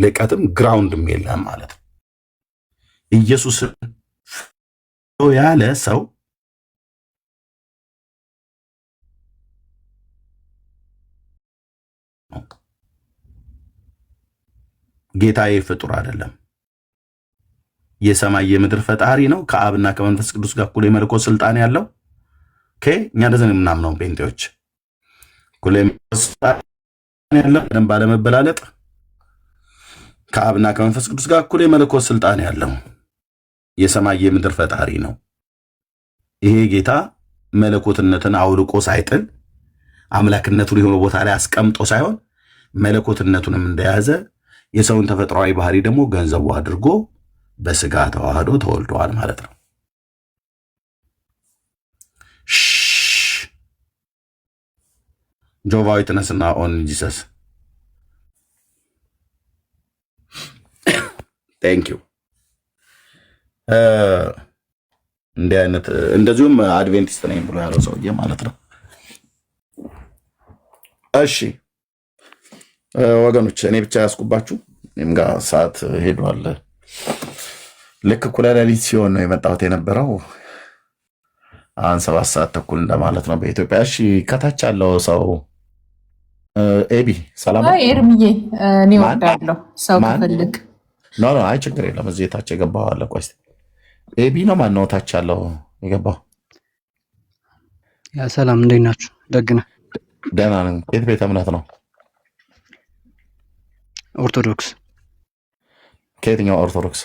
ልቀትም ግራውንድም የለም ማለት ነው። ኢየሱስ ያለ ሰው ጌታዬ ፍጡር አይደለም፣ የሰማይ የምድር ፈጣሪ ነው። ከአብና ከመንፈስ ቅዱስ ጋር እኩል የመለኮት ስልጣን ያለው እኛ እንደዚህ የምናምነው ጴንጤዎች እኩል የመለኮት ስልጣን ያለው ምንም ባለመበላለጥ ከአብና ከመንፈስ ቅዱስ ጋር እኩል የመለኮት ስልጣን ያለው የሰማይ የምድር ፈጣሪ ነው። ይሄ ጌታ መለኮትነትን አውልቆ ሳይጥል አምላክነቱን የሆነ ቦታ ላይ አስቀምጦ ሳይሆን መለኮትነቱንም እንደያዘ የሰውን ተፈጥሯዊ ባህሪ ደግሞ ገንዘቡ አድርጎ በስጋ ተዋህዶ ተወልደዋል ማለት ነው። ጆቫዊ ተነስና ኦን ጂሰስ ቴንክ ዩ። እንዲህ አይነት እንደዚሁም አድቬንቲስት ነኝ ብሎ ያለው ሰውዬ ማለት ነው። እሺ ወገኖች እኔ ብቻ ያስኩባችሁ፣ እኔም ጋር ሰዓት ሄዷል። ልክ እኩለ ሌሊት ሲሆን ነው የመጣሁት የነበረው። አሁን 7 ሰዓት ተኩል እንደማለት ነው በኢትዮጵያ። እሺ ከታች ያለው ሰው ኤቢ ሰላም ነው። ኤርምዬ እኔ ወዳለሁ ሰው ከፈልግ ኖ አይ ችግር የለም። እዚህ ታች የገባው አለ። ቆይ ኤቢ ነው ማን ነው ታች ያለው የገባው? ያ ሰላም እንዴት ናችሁ? ደግነ ደህና ነኝ። የት ቤተ እምነት ነው? ኦርቶዶክስ። ከየትኛው ኦርቶዶክስ?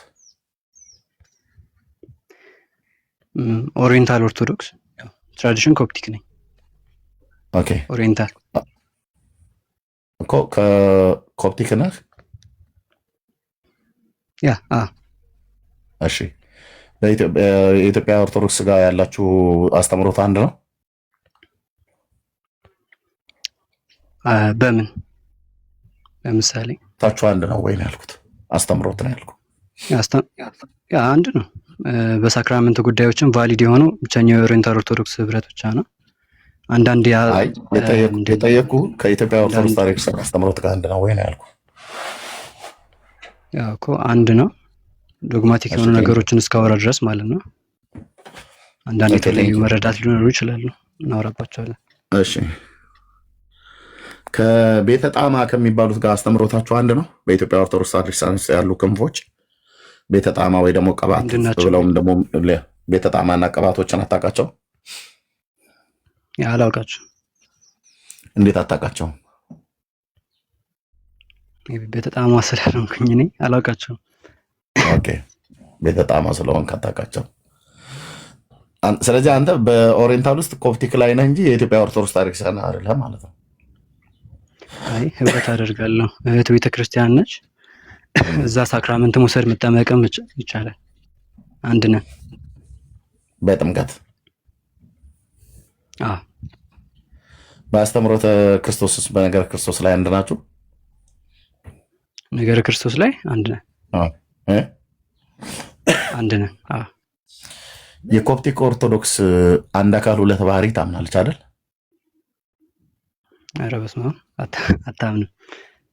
ኦሪየንታል ኦርቶዶክስ። ትራዲሽን ኮፕቲክ ነኝ። ኦኬ ኦሪየንታል እኮ ከኮፕቲክ ነህ? ያ እሺ የኢትዮጵያ ኦርቶዶክስ ጋር ያላችሁ አስተምሮት አንድ ነው? በምን ለምሳሌ ታችሁ አንድ ነው ወይ ነው ያልኩት? አስተምሮት ነው ያልኩት። ያ አንድ ነው። በሳክራመንት ጉዳዮችን ቫሊድ የሆነው ብቸኛው የኦሪየንታል ኦርቶዶክስ ህብረት ብቻ ነው። አንዳንድ የጠየቁ ከኢትዮጵያ ኦርቶዶክስ ታሪክ አስተምሮት ጋር አንድ ነው ወይ ነው ያልኩት። ያው እኮ አንድ ነው። ዶግማቲክ የሆኑ ነገሮችን እስካወራ ድረስ ማለት ነው። አንዳንድ የተለያዩ መረዳት ሊኖሩ ይችላሉ፣ እናወራባቸዋለን። እሺ ከቤተ ጣማ ከሚባሉት ጋር አስተምሮታቸው አንድ ነው? በኢትዮጵያ ኦርቶዶክስ ታሪክ ያሉ ክንፎች ቤተ ጣማ ወይ ደግሞ ቀባት ብለውም ደግሞ ቤተ ጣማና ቀባቶችን አታውቃቸው? ያ አላውቃቸው። እንዴት አታውቃቸው? ቤተ ጣማ ስለሆንኩኝ እኔ አላውቃቸውም። ኦኬ ቤተ ጣማ ስለሆንክ አታውቃቸው። ስለዚህ አንተ በኦሪየንታል ውስጥ ኮፕቲክ ላይ ነህ እንጂ የኢትዮጵያ ኦርቶዶክስ ታሪክ ሰና አይደለም ማለት ነው። አይ ህብረት አደርጋለሁ። እህት ቤተክርስቲያን ነች። እዛ ሳክራመንት መውሰድ መጠመቅም ይቻላል። አንድ ነን በጥምቀት። አዎ በአስተምሮተ ክርስቶስስ በነገረ ክርስቶስ ላይ አንድ ናችሁ? ነገረ ክርስቶስ ላይ አንድ ነን። አንድ ነን። አዎ የኮፕቲክ ኦርቶዶክስ አንድ አካል ሁለት ባህሪ ታምናለች አይደል? ኧረ በስመ አብ አታምንም።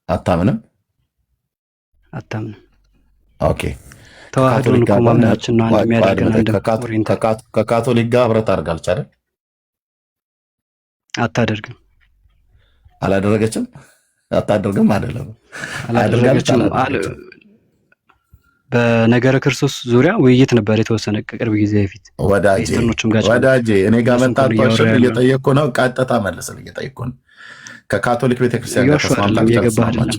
አታምንም? አታምንም። ኦኬ ተዋህዶን እኮ ማምናችን ነው አንድ የሚያደርገን። አንድ ከካቶሊክ ጋር ህብረት አድርጋለች አይደል? አታደርግም። አላደረገችም? አታደርግም አይደለም አላደረገችም። በነገረ ክርስቶስ ዙሪያ ውይይት ነበር የተወሰነ ቅርብ ጊዜ በፊት። ወዳጄ እኔ ጋር መጣጣሽን እየጠየቅኩ ነው። ቀጥታ መልስልኝ። እየጠየቅኩ ነው። ከካቶሊክ ቤተክርስቲያን ጋር ተስማምታለች?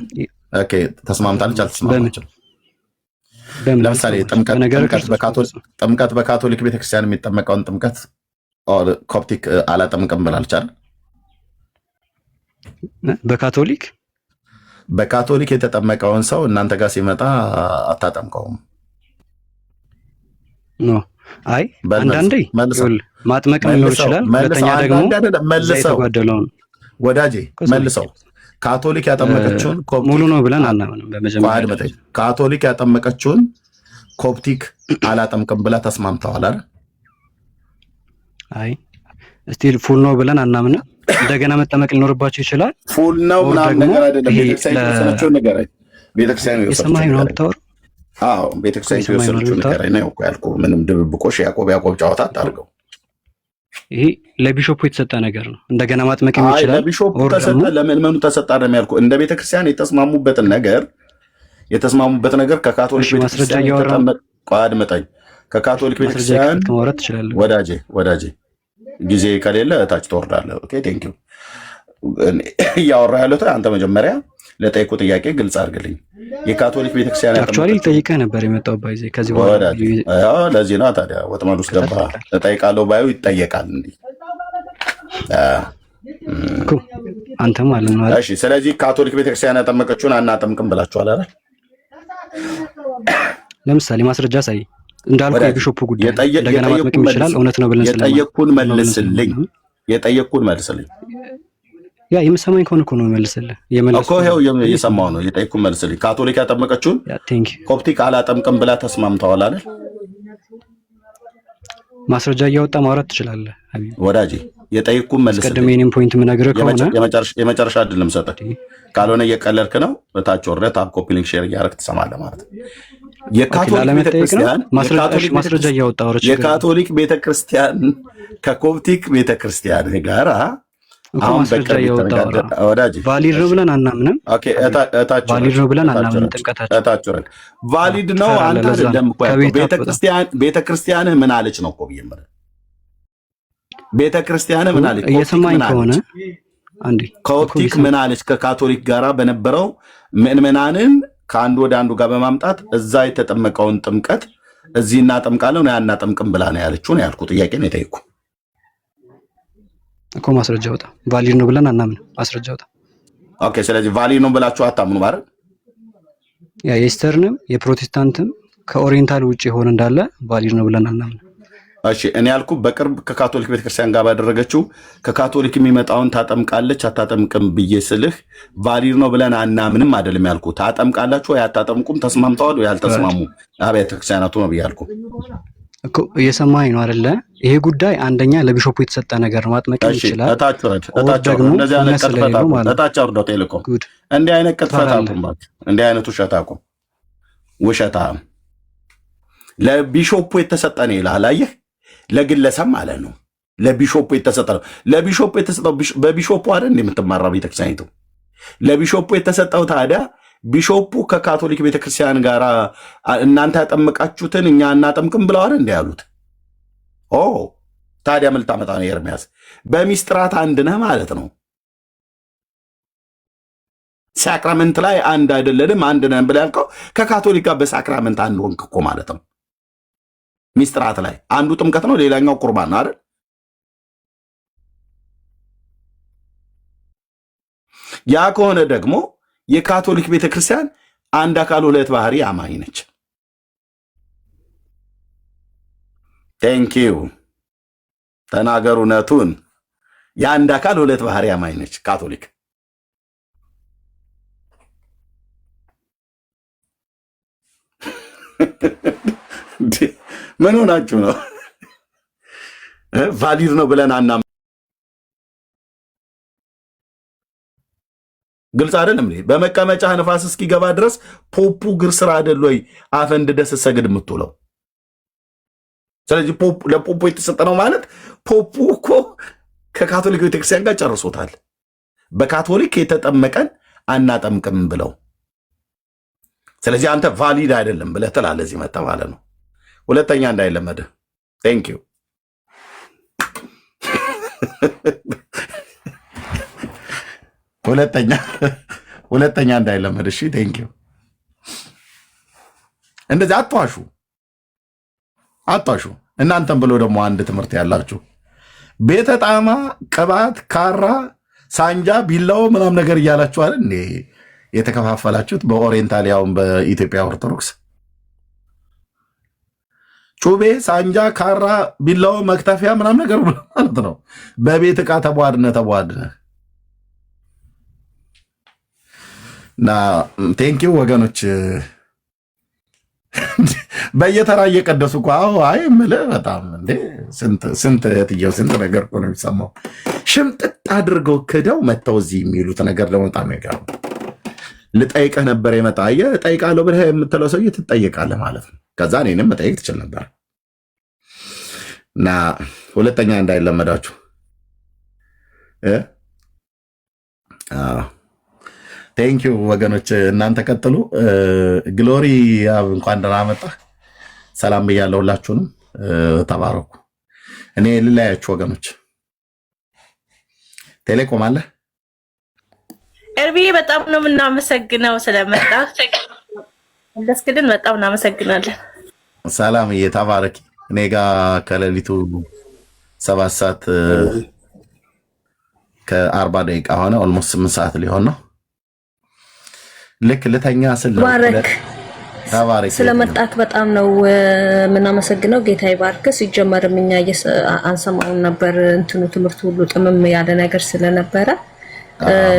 ኦኬ ተስማምታለች? አልተስማማችም? ለምሳሌ ጥምቀት በካቶሊክ ቤተክርስቲያን የሚጠመቀውን ጥምቀት ኮፕቲክ አላጠምቅም ብላለች አይደል? በካቶሊክ የተጠመቀውን ሰው እናንተ ጋር ሲመጣ አታጠምቀውም? ኖ አይ አንዳንዴ ማጥመቅ ሊኖር ይችላል። ሁለተኛ ደግሞ መልሰው ወዳጄ መልሰው ካቶሊክ ያጠመቀችውን ሙሉ ነው ብለን አናምንም። በመጀመሪያ ካቶሊክ ያጠመቀችውን ኮፕቲክ አላጠምቅም ብላ ተስማምተዋል አይደል? አይ ስቲል ፉል ነው ብለን አናምንም። እንደገና መጠመቅ ሊኖርባቸው ይችላል። ፉል ነው ምናምን ነገር አይደለም። ቤተክርስቲያን ነገር ቤተክርስቲያን የሰማይ ነው የምታወራው? አዎ ቤተክርስቲያን የወሰነችው ነገር ነው እኮ ያልኩህ። ምንም ድብብቆሽ ያዕቆብ ጨዋታ አታርገው። ይሄ ለቢሾፑ የተሰጠ ነገር ነው። እንደገና ማጥመቅ ይችላል። ለቢሾፑ ተሰጠ፣ ለምዕመኑ ተሰጠ ነው ያልኩህ። እንደ ቤተክርስቲያን የተስማሙበት ነገር ከካቶሊክ ቤተክርስቲያን አድምጠኝ። ከካቶሊክ ቤተክርስቲያን ወዳጄ ጊዜ ከሌለ እታች ትወርዳለህ። ኦኬ ቴንክ ዩ። እያወራ ያለው አንተ መጀመሪያ ለጠየቁ ጥያቄ ግልጽ አድርግልኝ። የካቶሊክ ቤተክርስቲያን አክቹአሊ ልጠይቅህ ነበር የመጣው ባይዜ ከዚህ በኋላ ለዚህ ነው ታዲያ ወጥመድ ውስጥ ገባ። እጠይቃለሁ ባዩ ይጠየቃል እንዲህ እኮ አንተም ማለት ነው። እሺ ስለዚህ ካቶሊክ ቤተክርስቲያን ያጠመቀችውን አናጠምቅም ብላችኋል አይደል? ለምሳሌ ማስረጃ ሳይ እንዳልኩ የቢሾፑ ጉዳይ እንደገና ማጥመቅ ይችላል። እውነት ነው ብለን የጠየቅኩን መልስልኝ። ያ የምሰማኝ ከሆነ እኮ ነው መልስልህ። እኮ ይኸው እየሰማሁ ነው። የጠየቅኩን መልስልኝ። ካቶሊክ ያጠመቀችውን ኮፕቲክ አላጠምቅም ብላ ተስማምተዋል አይደል? ማስረጃ እያወጣ ማውራት ትችላለህ ወዳጄ። የጠየቅኩን መልስልኝ። ቀደም የኔን ፖይንት የምነግርህ ከሆነ የመጨረሻ ዕድል ልምሰጥህ። ካልሆነ እየቀለድክ ነው። በታች ወርደህ ታፕ ኮፒ ሊንክ ሼር እያደረግህ ትሰማለህ ማለት ነው። የካቶሊክ ቤተክርስቲያን ከኮፕቲክ ቤተክርስቲያን ጋር አሁን ቫሊድ ነው ብለን አናምንም። ቫሊድ ነው ብለን አናምንም። ጥምቀታቸው ቫሊድ ነው። አንተ አይደለም እኮ ቤተክርስቲያንህ ምን አለች ነው እኮ ብዬ ማለት ቤተክርስቲያንህ ምን አለች? እየሰማኝ ከሆነ አንዴ ኮፕቲክ ምን አለች? ከካቶሊክ ጋር በነበረው ምዕመናንን ከአንዱ ወደ አንዱ ጋር በማምጣት እዛ የተጠመቀውን ጥምቀት እዚህ እናጠምቃለን ነው ያናጠምቅም ብላ ነው ያለችው ነው ያልኩት። ጥያቄ ነው የጠየኩ እኮ ማስረጃ ወጣ። ቫሊድ ነው ብለን አናምንም። ማስረጃ ወጣ። ኦኬ ስለዚህ ቫሊድ ነው ብላችሁ አታምኑ ማለት ያ የኢስተርንም የፕሮቴስታንትም ከኦሪየንታል ውጪ ሆነ እንዳለ ቫሊድ ነው ብለን አናምንም። እሺ እኔ ያልኩ በቅርብ ከካቶሊክ ቤተክርስቲያን ጋር ባደረገችው ከካቶሊክ የሚመጣውን ታጠምቃለች አታጠምቅም ብዬ ስልህ ቫሊድ ነው ብለን አናምንም አይደለም ያልኩ። ታጠምቃላችሁ ወይ አታጠምቁም? ተስማምተዋል ወይ አልተስማሙ? አብያተ ክርስቲያናቱ ነው ብያልኩ እኮ እየሰማኸኝ ነው አይደለ? ይሄ ጉዳይ አንደኛ ለቢሾፑ የተሰጠ ነገር ነው። ማጥመቅ ይችላል። እታች አውርደው ቴሌኮ እንዲህ አይነት ቅጥፈት አቁም። እንዲህ አይነቱ ውሸት አቁም። ውሸታም ለቢሾፑ የተሰጠ ነው ይልሃል። አየህ ለግለሰብ ማለት ነው። ለቢሾፑ የተሰጠ ነው። ለቢሾፑ የተሰጠው በቢሾፑ አይደል የምትማራው ቤተክርስቲያኒቱ። ለቢሾፑ የተሰጠው ታዲያ ቢሾፑ ከካቶሊክ ቤተክርስቲያን ጋር እናንተ ያጠመቃችሁትን እኛ እናጠምቅም ብለዋል እንደ ያሉት። ኦ ታዲያ ምን ልታመጣ ነው ኤርሚያስ? በሚስጥራት አንድ ነህ ማለት ነው። ሳክራመንት ላይ አንድ አይደለንም አንድ ነን ብለህ ያልከው ከካቶሊክ ጋር በሳክራመንት አንድ ሆንክ እኮ ማለት ነው። ሚስጥራት ላይ አንዱ ጥምቀት ነው፣ ሌላኛው ቁርባን ነው አይደል? ያ ከሆነ ደግሞ የካቶሊክ ቤተክርስቲያን አንድ አካል ሁለት ባህሪ አማኝ ነች። ቴንኪው ተናገሩ እውነቱን። የአንድ አካል ሁለት ባህሪ አማኝ ነች ካቶሊክ። ምን ሆናችሁ ነው? ቫሊድ ነው ብለን አና ግልጽ አይደለም። በመቀመጫ ንፋስ እስኪገባ ድረስ ፖፑ ግር ስራ አይደል ወይ አፈንድደህ ስትሰግድ የምትውለው? ስለዚህ ለፖፑ የተሰጠ ነው ማለት ፖፑ እኮ ከካቶሊክ ቤተክርስቲያን ጋር ጨርሶታል። በካቶሊክ የተጠመቀን አናጠምቅም ብለው። ስለዚህ አንተ ቫሊድ አይደለም ብለህ ትላለህ። እዚህ መጣ ማለት ነው። ሁለተኛ እንዳይለመድህ። ቴንክ ዩ ሁለተኛ እንዳይለመድ። እሺ ቴንክ ዩ። እንደዚህ አትዋሹ። እናንተም ብሎ ደግሞ አንድ ትምህርት ያላችሁ ቤተ ጣማ፣ ቅባት፣ ካራ፣ ሳንጃ፣ ቢላው ምናም ነገር እያላችሁ አይደል እንዴ የተከፋፈላችሁት? በኦሪየንታል ያውም በኢትዮጵያ ኦርቶዶክስ ጩቤ፣ ሳንጃ፣ ካራ፣ ቢላው፣ መክተፊያ ምናም ነገር ማለት ነው። በቤት ዕቃ ተቧድነ እና ቴንኪው ወገኖች በየተራ እየቀደሱ እኮ አይ የምልህ በጣም እንዴ ስንት ነገር እኮ ነው የሚሰማው። ሽምጥጥ አድርገው ክደው መተው እዚህ የሚሉት ነገር ደግሞ በጣም ይገርም። ልጠይቅህ ነበር የመጣ አየህ፣ እጠይቃለሁ ብለህ የምትለው ሰውዬ ትጠይቃለህ ማለት ነው። ከዛ እኔንም መጠየቅ ትችል ነበር እና ሁለተኛ እንዳይለመዳችሁ ቴንኪው ወገኖች፣ እናንተ ቀጥሉ። ግሎሪ እንኳን ደህና መጣህ። ሰላም ብያለሁ ሁላችሁንም፣ ተባረኩ። እኔ ልለያችሁ ወገኖች። ቴሌኮም አለ ኤርቢ፣ በጣም ነው የምናመሰግነው ስለመጣ እንደስክድን በጣም እናመሰግናለን። ሰላም ተባረኪ። እኔ ጋር ከሌሊቱ 7 ሰዓት ከ40 ደቂቃ ሆነ። ኦልሞስት 8 ሰዓት ሊሆን ነው። ልክ ልተኛ ስለ ስለመጣክ በጣም ነው የምናመሰግነው። ጌታ ይባርክ። ሲጀመርም እኛ አንሰማውን ነበር እንትኑ ትምህርት ሁሉ ጥምም ያለ ነገር ስለነበረ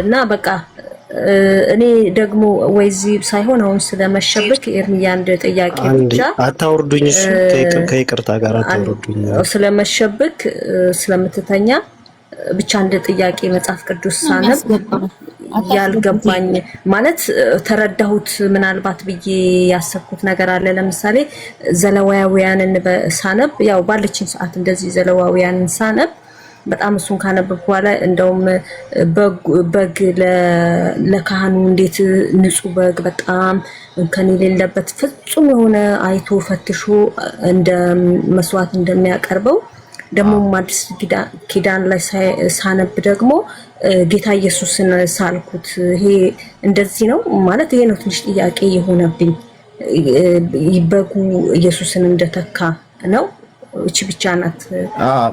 እና በቃ እኔ ደግሞ ወይዚህ ሳይሆን አሁን ስለመሸብክ ኤርሚያ አንድ ጥያቄ ብቻ አታውርዱኝ። እሱ ከይቅርታ ጋር አታውርዱኝ። ስለመሸብክ ስለምትተኛ ብቻ አንድ ጥያቄ መጽሐፍ ቅዱስ ሳነብ ያልገባኝ ማለት ተረዳሁት ምናልባት ብዬ ያሰብኩት ነገር አለ። ለምሳሌ ዘሌዋውያንን ሳነብ ያው ባለችኝ ሰዓት እንደዚህ ዘሌዋውያንን ሳነብ በጣም እሱን ካነበብኩ በኋላ እንደውም በግ ለካህኑ እንዴት ንጹህ በግ በጣም እንከን የሌለበት ፍጹም የሆነ አይቶ ፈትሾ እንደ መስዋዕት እንደሚያቀርበው ደግሞ አዲስ ኪዳን ላይ ሳነብ ደግሞ ጌታ ኢየሱስን ሳልኩት። ይሄ እንደዚህ ነው ማለት ይሄ ነው ትንሽ ጥያቄ የሆነብኝ። በጉ ኢየሱስን እንደተካ ነው። እቺ ብቻ ናት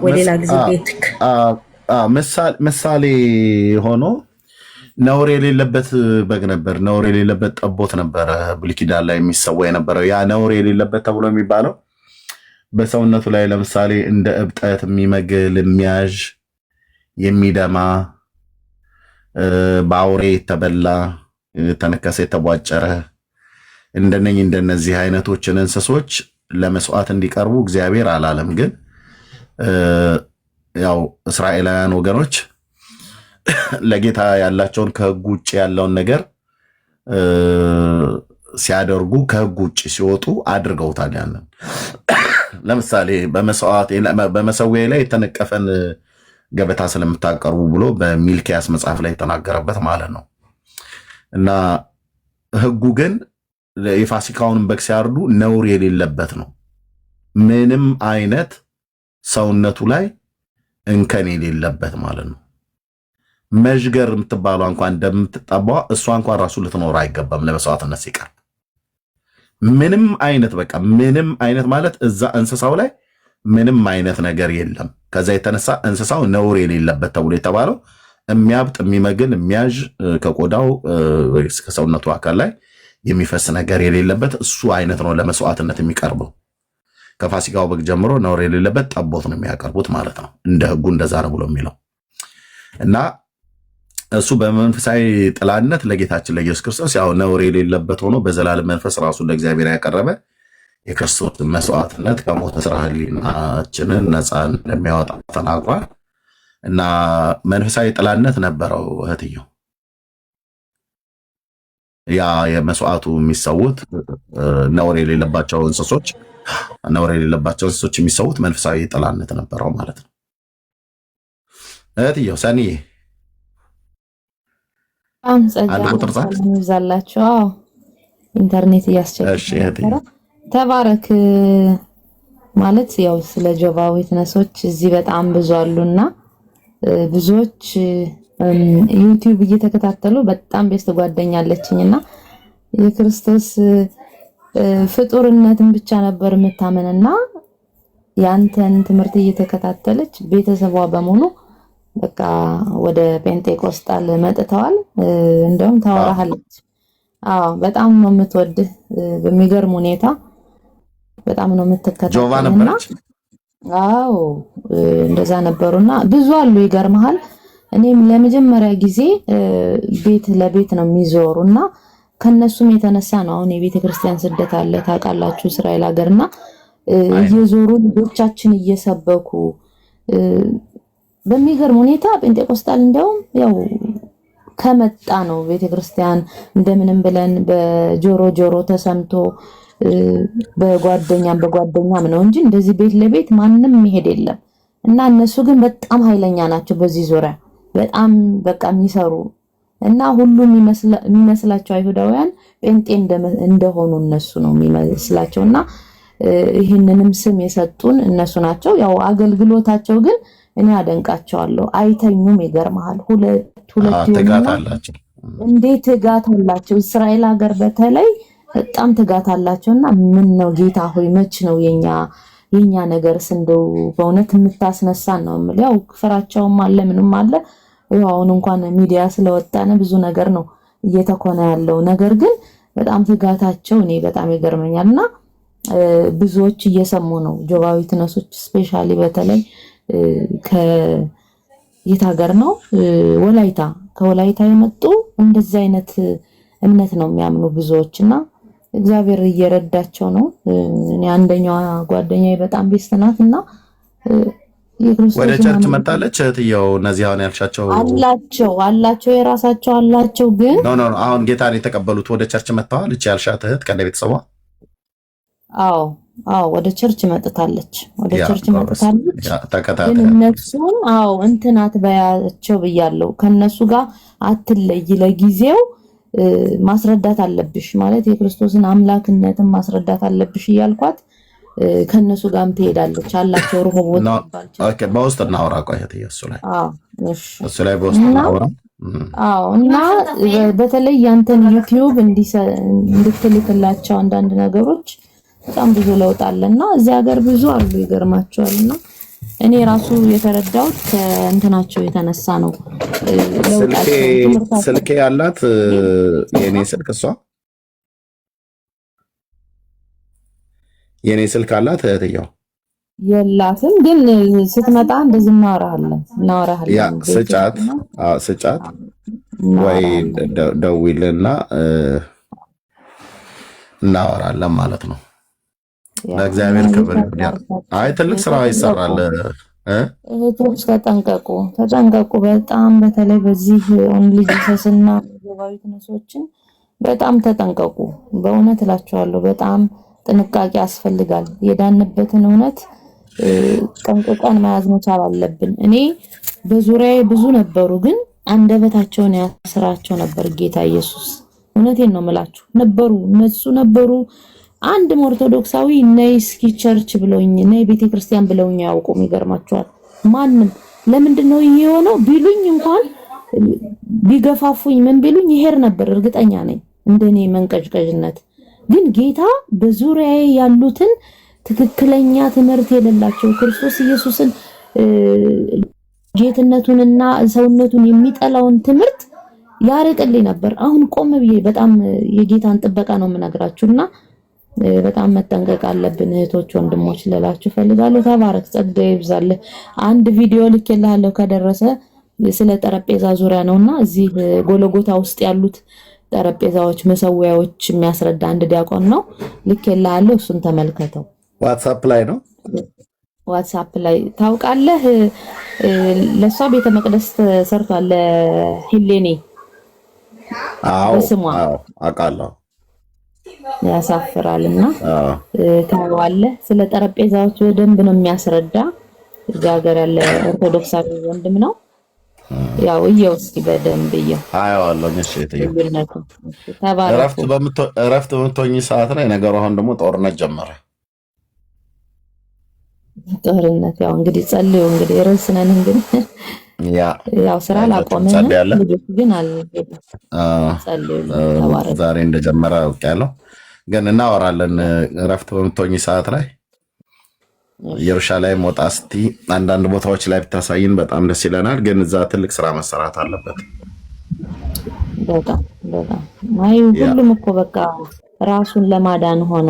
ወይ ሌላ ጊዜ ቤትክ ምሳሌ ሆኖ ነውር የሌለበት በግ ነበር፣ ነውር የሌለበት ጠቦት ነበረ ብሉይ ኪዳን ላይ የሚሰዋ የነበረው። ያ ነውር የሌለበት ተብሎ የሚባለው በሰውነቱ ላይ ለምሳሌ እንደ እብጠት የሚመግል የሚያዥ የሚደማ በአውሬ የተበላ ተነከሰ የተቧጨረ እንደነዚህ አይነቶችን እንስሶች ለመስዋዕት እንዲቀርቡ እግዚአብሔር አላለም። ግን ያው እስራኤላውያን ወገኖች ለጌታ ያላቸውን ከሕግ ውጭ ያለውን ነገር ሲያደርጉ ከሕግ ውጭ ሲወጡ አድርገውታል። ያንን ለምሳሌ በመሰዊያ ላይ የተነቀፈን ገበታ ስለምታቀርቡ ብሎ በሚልኪያስ መጽሐፍ ላይ የተናገረበት ማለት ነው። እና ሕጉ ግን የፋሲካውን በግ ሲያርዱ ነውር የሌለበት ነው። ምንም አይነት ሰውነቱ ላይ እንከን የሌለበት ማለት ነው። መዥገር የምትባለው እንኳን እንደምትጠባዋ እሷ እንኳን ራሱ ልትኖር አይገባም ለመስዋዕትነት ሲቀርብ። ምንም አይነት በቃ ምንም አይነት ማለት እዛ እንስሳው ላይ ምንም አይነት ነገር የለም። ከዛ የተነሳ እንስሳው ነውር የሌለበት ተብሎ የተባለው የሚያብጥ የሚመግል የሚያዥ ከቆዳው ከሰውነቱ አካል ላይ የሚፈስ ነገር የሌለበት እሱ አይነት ነው ለመስዋዕትነት የሚቀርበው። ከፋሲካው በግ ጀምሮ ነውር የሌለበት ጠቦት ነው የሚያቀርቡት ማለት ነው። እንደ ሕጉ እንደዛ ነው ብሎ የሚለው እና እሱ በመንፈሳዊ ጥላነት ለጌታችን ለኢየሱስ ክርስቶስ ያው ነውር የሌለበት ሆኖ በዘላለም መንፈስ ራሱን ለእግዚአብሔር ያቀረበ የክርስቶስ መስዋዕትነት ከሞት ስራ ሕሊናችንን ነፃ እንደሚያወጣ ተናግሯል። እና መንፈሳዊ ጥላነት ነበረው እህትየው። ያ የመስዋዕቱ የሚሰዉት ነውር የሌለባቸው እንስሶች የሚሰዉት መንፈሳዊ ጥላነት ነበረው ማለት ነው። እህትየው ሰኒዬ አንድ ቁጥር ጻፍ ይዛላችሁ። ኢንተርኔት እያስቸገረ ተባረክ ማለት ያው ስለ ጆቫ ዊትነሶች እዚህ በጣም ብዙ አሉና ብዙዎች ዩቲዩብ እየተከታተሉ በጣም ቤስት ጓደኛ አለችኝና የክርስቶስ ፍጡርነትን ብቻ ነበር የምታመንና ያንተን ትምህርት እየተከታተለች ቤተሰቧ በሙሉ በቃ ወደ ጴንጤቆስጣል መጥተዋል። እንደውም ታወራለች። በጣም ነው የምትወድህ በሚገርም ሁኔታ በጣም ነው የምትከታተልና እንደዛ ነበሩና ብዙ አሉ። ይገርምሃል እኔም ለመጀመሪያ ጊዜ ቤት ለቤት ነው የሚዞሩና ከነሱም የተነሳ ነው አሁን የቤተ ክርስቲያን ስደት አለ ታውቃላችሁ እስራኤል ሀገርና እየዞሩ ልጆቻችን እየሰበኩ በሚገርም ሁኔታ ጴንጤቆስጣል እንደውም ያው ከመጣ ነው ቤተክርስቲያን እንደምንም ብለን በጆሮ ጆሮ ተሰምቶ በጓደኛም ነው እንጂ እንደዚህ ቤት ለቤት ማንንም መሄድ የለም እና እነሱ ግን በጣም ኃይለኛ ናቸው በዚህ ዙሪያ በጣም በቃ የሚሰሩ እና ሁሉም የሚመስላቸው አይሁዳውያን ጴንጤ እንደሆኑ እነሱ ነው የሚመስላቸውና ይህንንም ስም የሰጡን እነሱ ናቸው ያው አገልግሎታቸው ግን እኔ አደንቃቸዋለሁ አይተኙም ይገርማል ሁለት ትጋት አላቸው እንዴት ትጋት አላቸው እስራኤል ሀገር በተለይ በጣም ትጋት አላቸውና ምን ነው ጌታ ሆይ መች ነው የኛ ነገርስ እንደው በእውነት የምታስነሳን ነው ማለት ያው ፍራቻውም አለ ምንም አለ ያው አሁን እንኳን ሚዲያ ስለወጣነ ብዙ ነገር ነው እየተኮነ ያለው ነገር ግን በጣም ትጋታቸው እኔ በጣም ይገርመኛልና ብዙዎች እየሰሙ ነው ጆባዊ ትነሶች ስፔሻሊ በተለይ ከየት ሀገር ነው ወላይታ ከወላይታ የመጡ እንደዚህ አይነት እምነት ነው የሚያምኑ ብዙዎችና እግዚአብሔር እየረዳቸው ነው እኔ አንደኛዋ ጓደኛዬ በጣም ቤስት ናትና ወደ ቸርች መጣለች እህትየው እነዚህ አሁን ያልሻቸው አላቸው የራሳቸው አላቸው ግን ኖ አሁን ጌታን የተቀበሉት ወደ ቸርች መጣዋል እቺ ያልሻት እህት ከነ ቤተሰቧ አዎ ወደ ቸርች መጥታለች ተከታታይ ግን እነሱም እንትናት በያቸው ብያለሁ ከነሱ ጋር አትለይ ለጊዜው ማስረዳት አለብሽ ማለት የክርስቶስን አምላክነትን ማስረዳት አለብሽ እያልኳት ከነሱ ጋርም ትሄዳለች አላቸው ሮሆቦት ኦኬ በውስጥ እናወራ ቆየት እሱ ላይ በውስጥ እናወራ እና በተለይ ያንተን ዩቲዩብ እንድትልክላቸው አንዳንድ ነገሮች በጣም ብዙ ለውጥ አለና እዚህ ሀገር ብዙ አሉ ይገርማቸዋልና እኔ ራሱ የተረዳሁት ከእንትናቸው የተነሳ ነው ስልኬ ያላት የኔ ስልክ እሷ የኔ ስልክ አላት እህትየው የላትም ግን ስትመጣ እንደዚህ እናወራለን ያ ስጫት ወይ ደውይልና እናወራለን ማለት ነው ለእግዚአብሔር ክብር አይ ትልቅ ስራ ይሰራል እህቶች ተጠንቀቁ በጣም በተለይ በዚህ ኦንሊ ጂሰስና ጆባዊ ትነሶችን በጣም ተጠንቀቁ በእውነት እላችኋለሁ በጣም ጥንቃቄ ያስፈልጋል የዳንበትን እውነት ጠንቅቀን መያዝ መቻል አለብን እኔ በዙሪያዬ ብዙ ነበሩ ግን አንደበታቸውን ያስራቸው ነበር ጌታ ኢየሱስ እውነቴን ነው የምላችሁ ነበሩ አንድ ኦርቶዶክሳዊ ነይ እስኪ ቸርች ብለውኝ ነይ ቤተክርስቲያን ብለውኝ ያውቁም ይገርማቸዋል ማንንም ለምንድነው የሆነው ቢሉኝ እንኳን ቢገፋፉኝ ምን ቢሉኝ ይሄር ነበር እርግጠኛ ነኝ እንደኔ መንቀጭቀጭነት ግን ጌታ በዙሪያዬ ያሉትን ትክክለኛ ትምህርት የሌላቸው ክርስቶስ ኢየሱስን ጌትነቱንና ሰውነቱን የሚጠላውን ትምህርት ያርቅልኝ ነበር አሁን ቆም ብዬ በጣም የጌታን ጥበቃ ነው የምነግራችሁና በጣም መጠንቀቅ አለብን እህቶች ወንድሞች ልላችሁ ፈልጋለሁ ተባረክ ጸጋ ይብዛልህ አንድ ቪዲዮ ልኬልሃለሁ ከደረሰ ስለ ጠረጴዛ ዙሪያ ነውና እዚህ ጎለጎታ ውስጥ ያሉት ጠረጴዛዎች መሰዊያዎች የሚያስረዳ አንድ ዲያቆን ነው ልኬልሃለሁ እሱን ተመልከተው ዋትስአፕ ላይ ታውቃለህ ለሷ ቤተ መቅደስ ተሰርቷል ለሂሌኒ አውቃለሁ ያሳፍራልና ታዋለህ ስለ ጠረጴዛዎች በደንብ ነው የሚያስረዳ እዚህ ሀገር ያለ ኦርቶዶክሳዊ ወንድም ነው ያው እስኪ በደንብ አያዋለሁ እሺ እረፍት በምትሆኚ ሰዓት ላይ ነገሩ አሁን ደግሞ ጦርነት ጀመረ ያው እንግዲህ ጸልዩ እንግዲህ ርዕስ ነን እንግዲህ ያው ስራ ላቆመን ግን ዛሬ እንደጀመረ አውቃለሁ ግን እናወራለን እረፍት በምትሆኚ ሰዓት ላይ ኢየሩሳሌም ወጣ እስቲ አንዳንድ ቦታዎች ላይ ብታሳይን በጣም ደስ ይለናል ግን እዛ ትልቅ ስራ መሰራት አለበት በጣም ሁሉም እኮ በቃ ራሱን ለማዳን ሆነ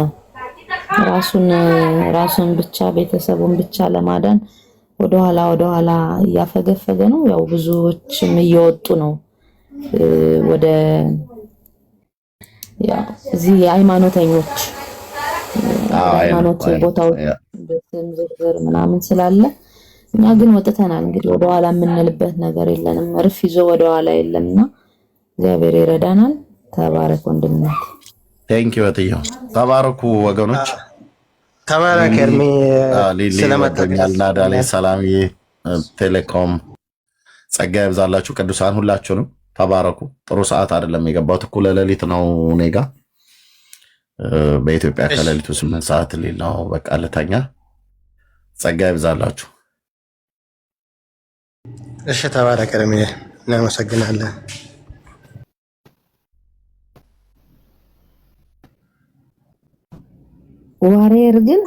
ራሱን ብቻ ቤተሰቡን ብቻ ለማዳን ወደኋላ እያፈገፈገ ነው። ያው ብዙዎችም እየወጡ ነው ወደ ያው እዚህ ሃይማኖተኞች ሃይማኖት ቦታዎች በስም ዝርዝር ምናምን ስላለ እኛ ግን ወጥተናል። እንግዲህ ወደኋላ የምንልበት ነገር የለንም። እርፍ ይዞ ወደኋላ የለምና እግዚአብሔር ይረዳናል። ተባረክ ወንድምነት። ቴንኪው እትዬው ተባረኩ ወገኖች። ተባረክ ኤርሚ ስለመጣኛል። ናዳሌ ሰላምዬ ቴሌኮም ጸጋ ይብዛላችሁ ቅዱሳን ሁላችሁንም ተባረኩ። ጥሩ ሰዓት አይደለም የገባሁት እኮ ለሌሊት ነው ኔጋ በኢትዮጵያ ከሌሊቱ 8 ሰዓት ሌላው በቃ ለተኛ። ጸጋ ይብዛላችሁ። እሺ ተባረክ ኤርሚ እናመሰግናለን። ዋሬር ግን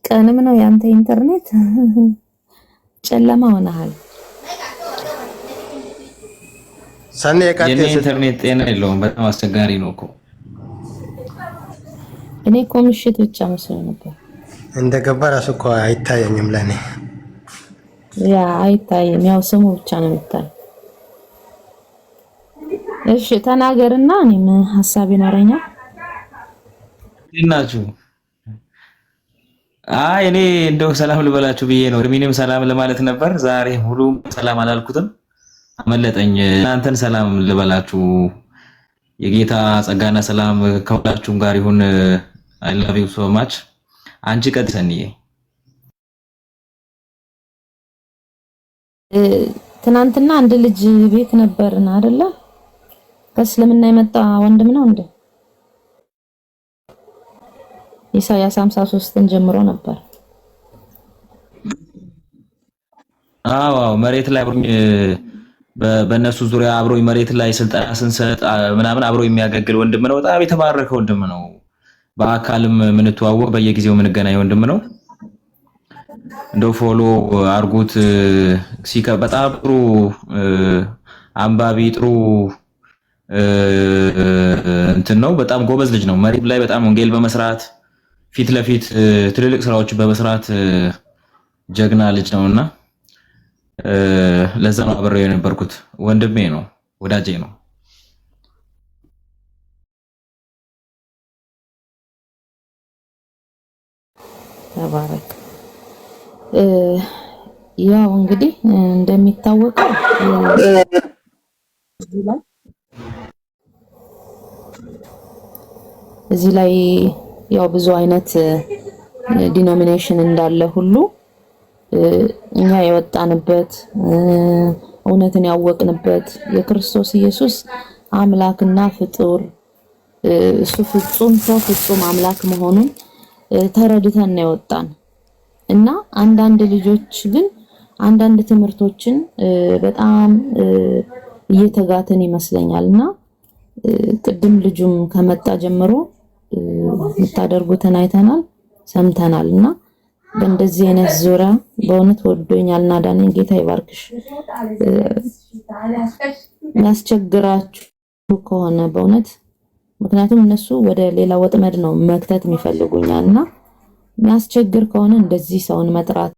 ቀንም ነው ያንተ ኢንተርኔት ጨለማ ሆነሃል። ሰኔ የካቴ ኢንተርኔት ጤና የለውም። በጣም አስቸጋሪ ነው እኮ። እኔ እኮ ምሽት ብቻ መስሎኝ ነበር። እንደገባ ራሱ እኮ አይታየኝም ለኔ። ያ አይታየም፣ ያው ስሙ ብቻ ነው የሚታይ። እሺ ተናገርና እኔም ሐሳብ ይኖረኛል። እናችሁ እኔ እንደው ሰላም ልበላችሁ ብዬ ነው። እርሚንም ሰላም ለማለት ነበር። ዛሬ ሙሉ ሰላም አላልኩትም፣ አመለጠኝ። እናንተን ሰላም ልበላችሁ። የጌታ ጸጋና ሰላም ከሁላችሁም ጋር ይሁን። አይ ላቭ ዩ ሶ ማች። አንቺ ቀጥሰንዬ ትናንትና አንድ ልጅ ቤት ነበርና አይደለ? ከእስልምና የመጣ ወንድም ነው እንዴ? ኢሳይያስ 53ን ጀምሮ ነበር። አዎ መሬት ላይ በእነሱ ዙሪያ አብሮኝ መሬት ላይ ስልጠና ስንሰጥ ምናምን አብሮ የሚያገለግል ወንድም ነው። በጣም የተባረከ ወንድም ነው። በአካልም የምንተዋወቅ በየጊዜው የምንገናኝ ወንድም ነው። እንደው ፎሎ አርጉት። በጣም ጥሩ አንባቢ፣ ጥሩ እንትን ነው። በጣም ጎበዝ ልጅ ነው። መሬት ላይ በጣም ወንጌል በመስራት ፊት ለፊት ትልልቅ ስራዎች በመስራት ጀግና ልጅ ነውና ለዛ ነው አብሬው የነበርኩት። ወንድሜ ነው፣ ወዳጄ ነው። ተባረክ። ያው እንግዲህ እንደሚታወቀው እዚህ ላይ ያው ብዙ አይነት ዲኖሚኔሽን እንዳለ ሁሉ እኛ የወጣንበት እውነትን ያወቅንበት የክርስቶስ ኢየሱስ አምላክና ፍጡር እሱ ፍጹም ሰው ፍጹም አምላክ መሆኑን ተረድተን ነው የወጣን እና አንዳንድ ልጆች ግን አንዳንድ ትምህርቶችን በጣም እየተጋተን ይመስለኛልና ቅድም ልጁም ከመጣ ጀምሮ የምታደርጉትን አይተናል ሰምተናልና በእንደዚህ አይነት ዙሪያ በእውነት ወዶኛልና ዳኔን ጌታ ይባርክሽ። ያስቸግራችሁ ከሆነ በእውነት ምክንያቱም እነሱ ወደ ሌላ ወጥመድ ነው መክተት የሚፈልጉኛልና የሚያስቸግር ከሆነ እንደዚህ ሰውን መጥራት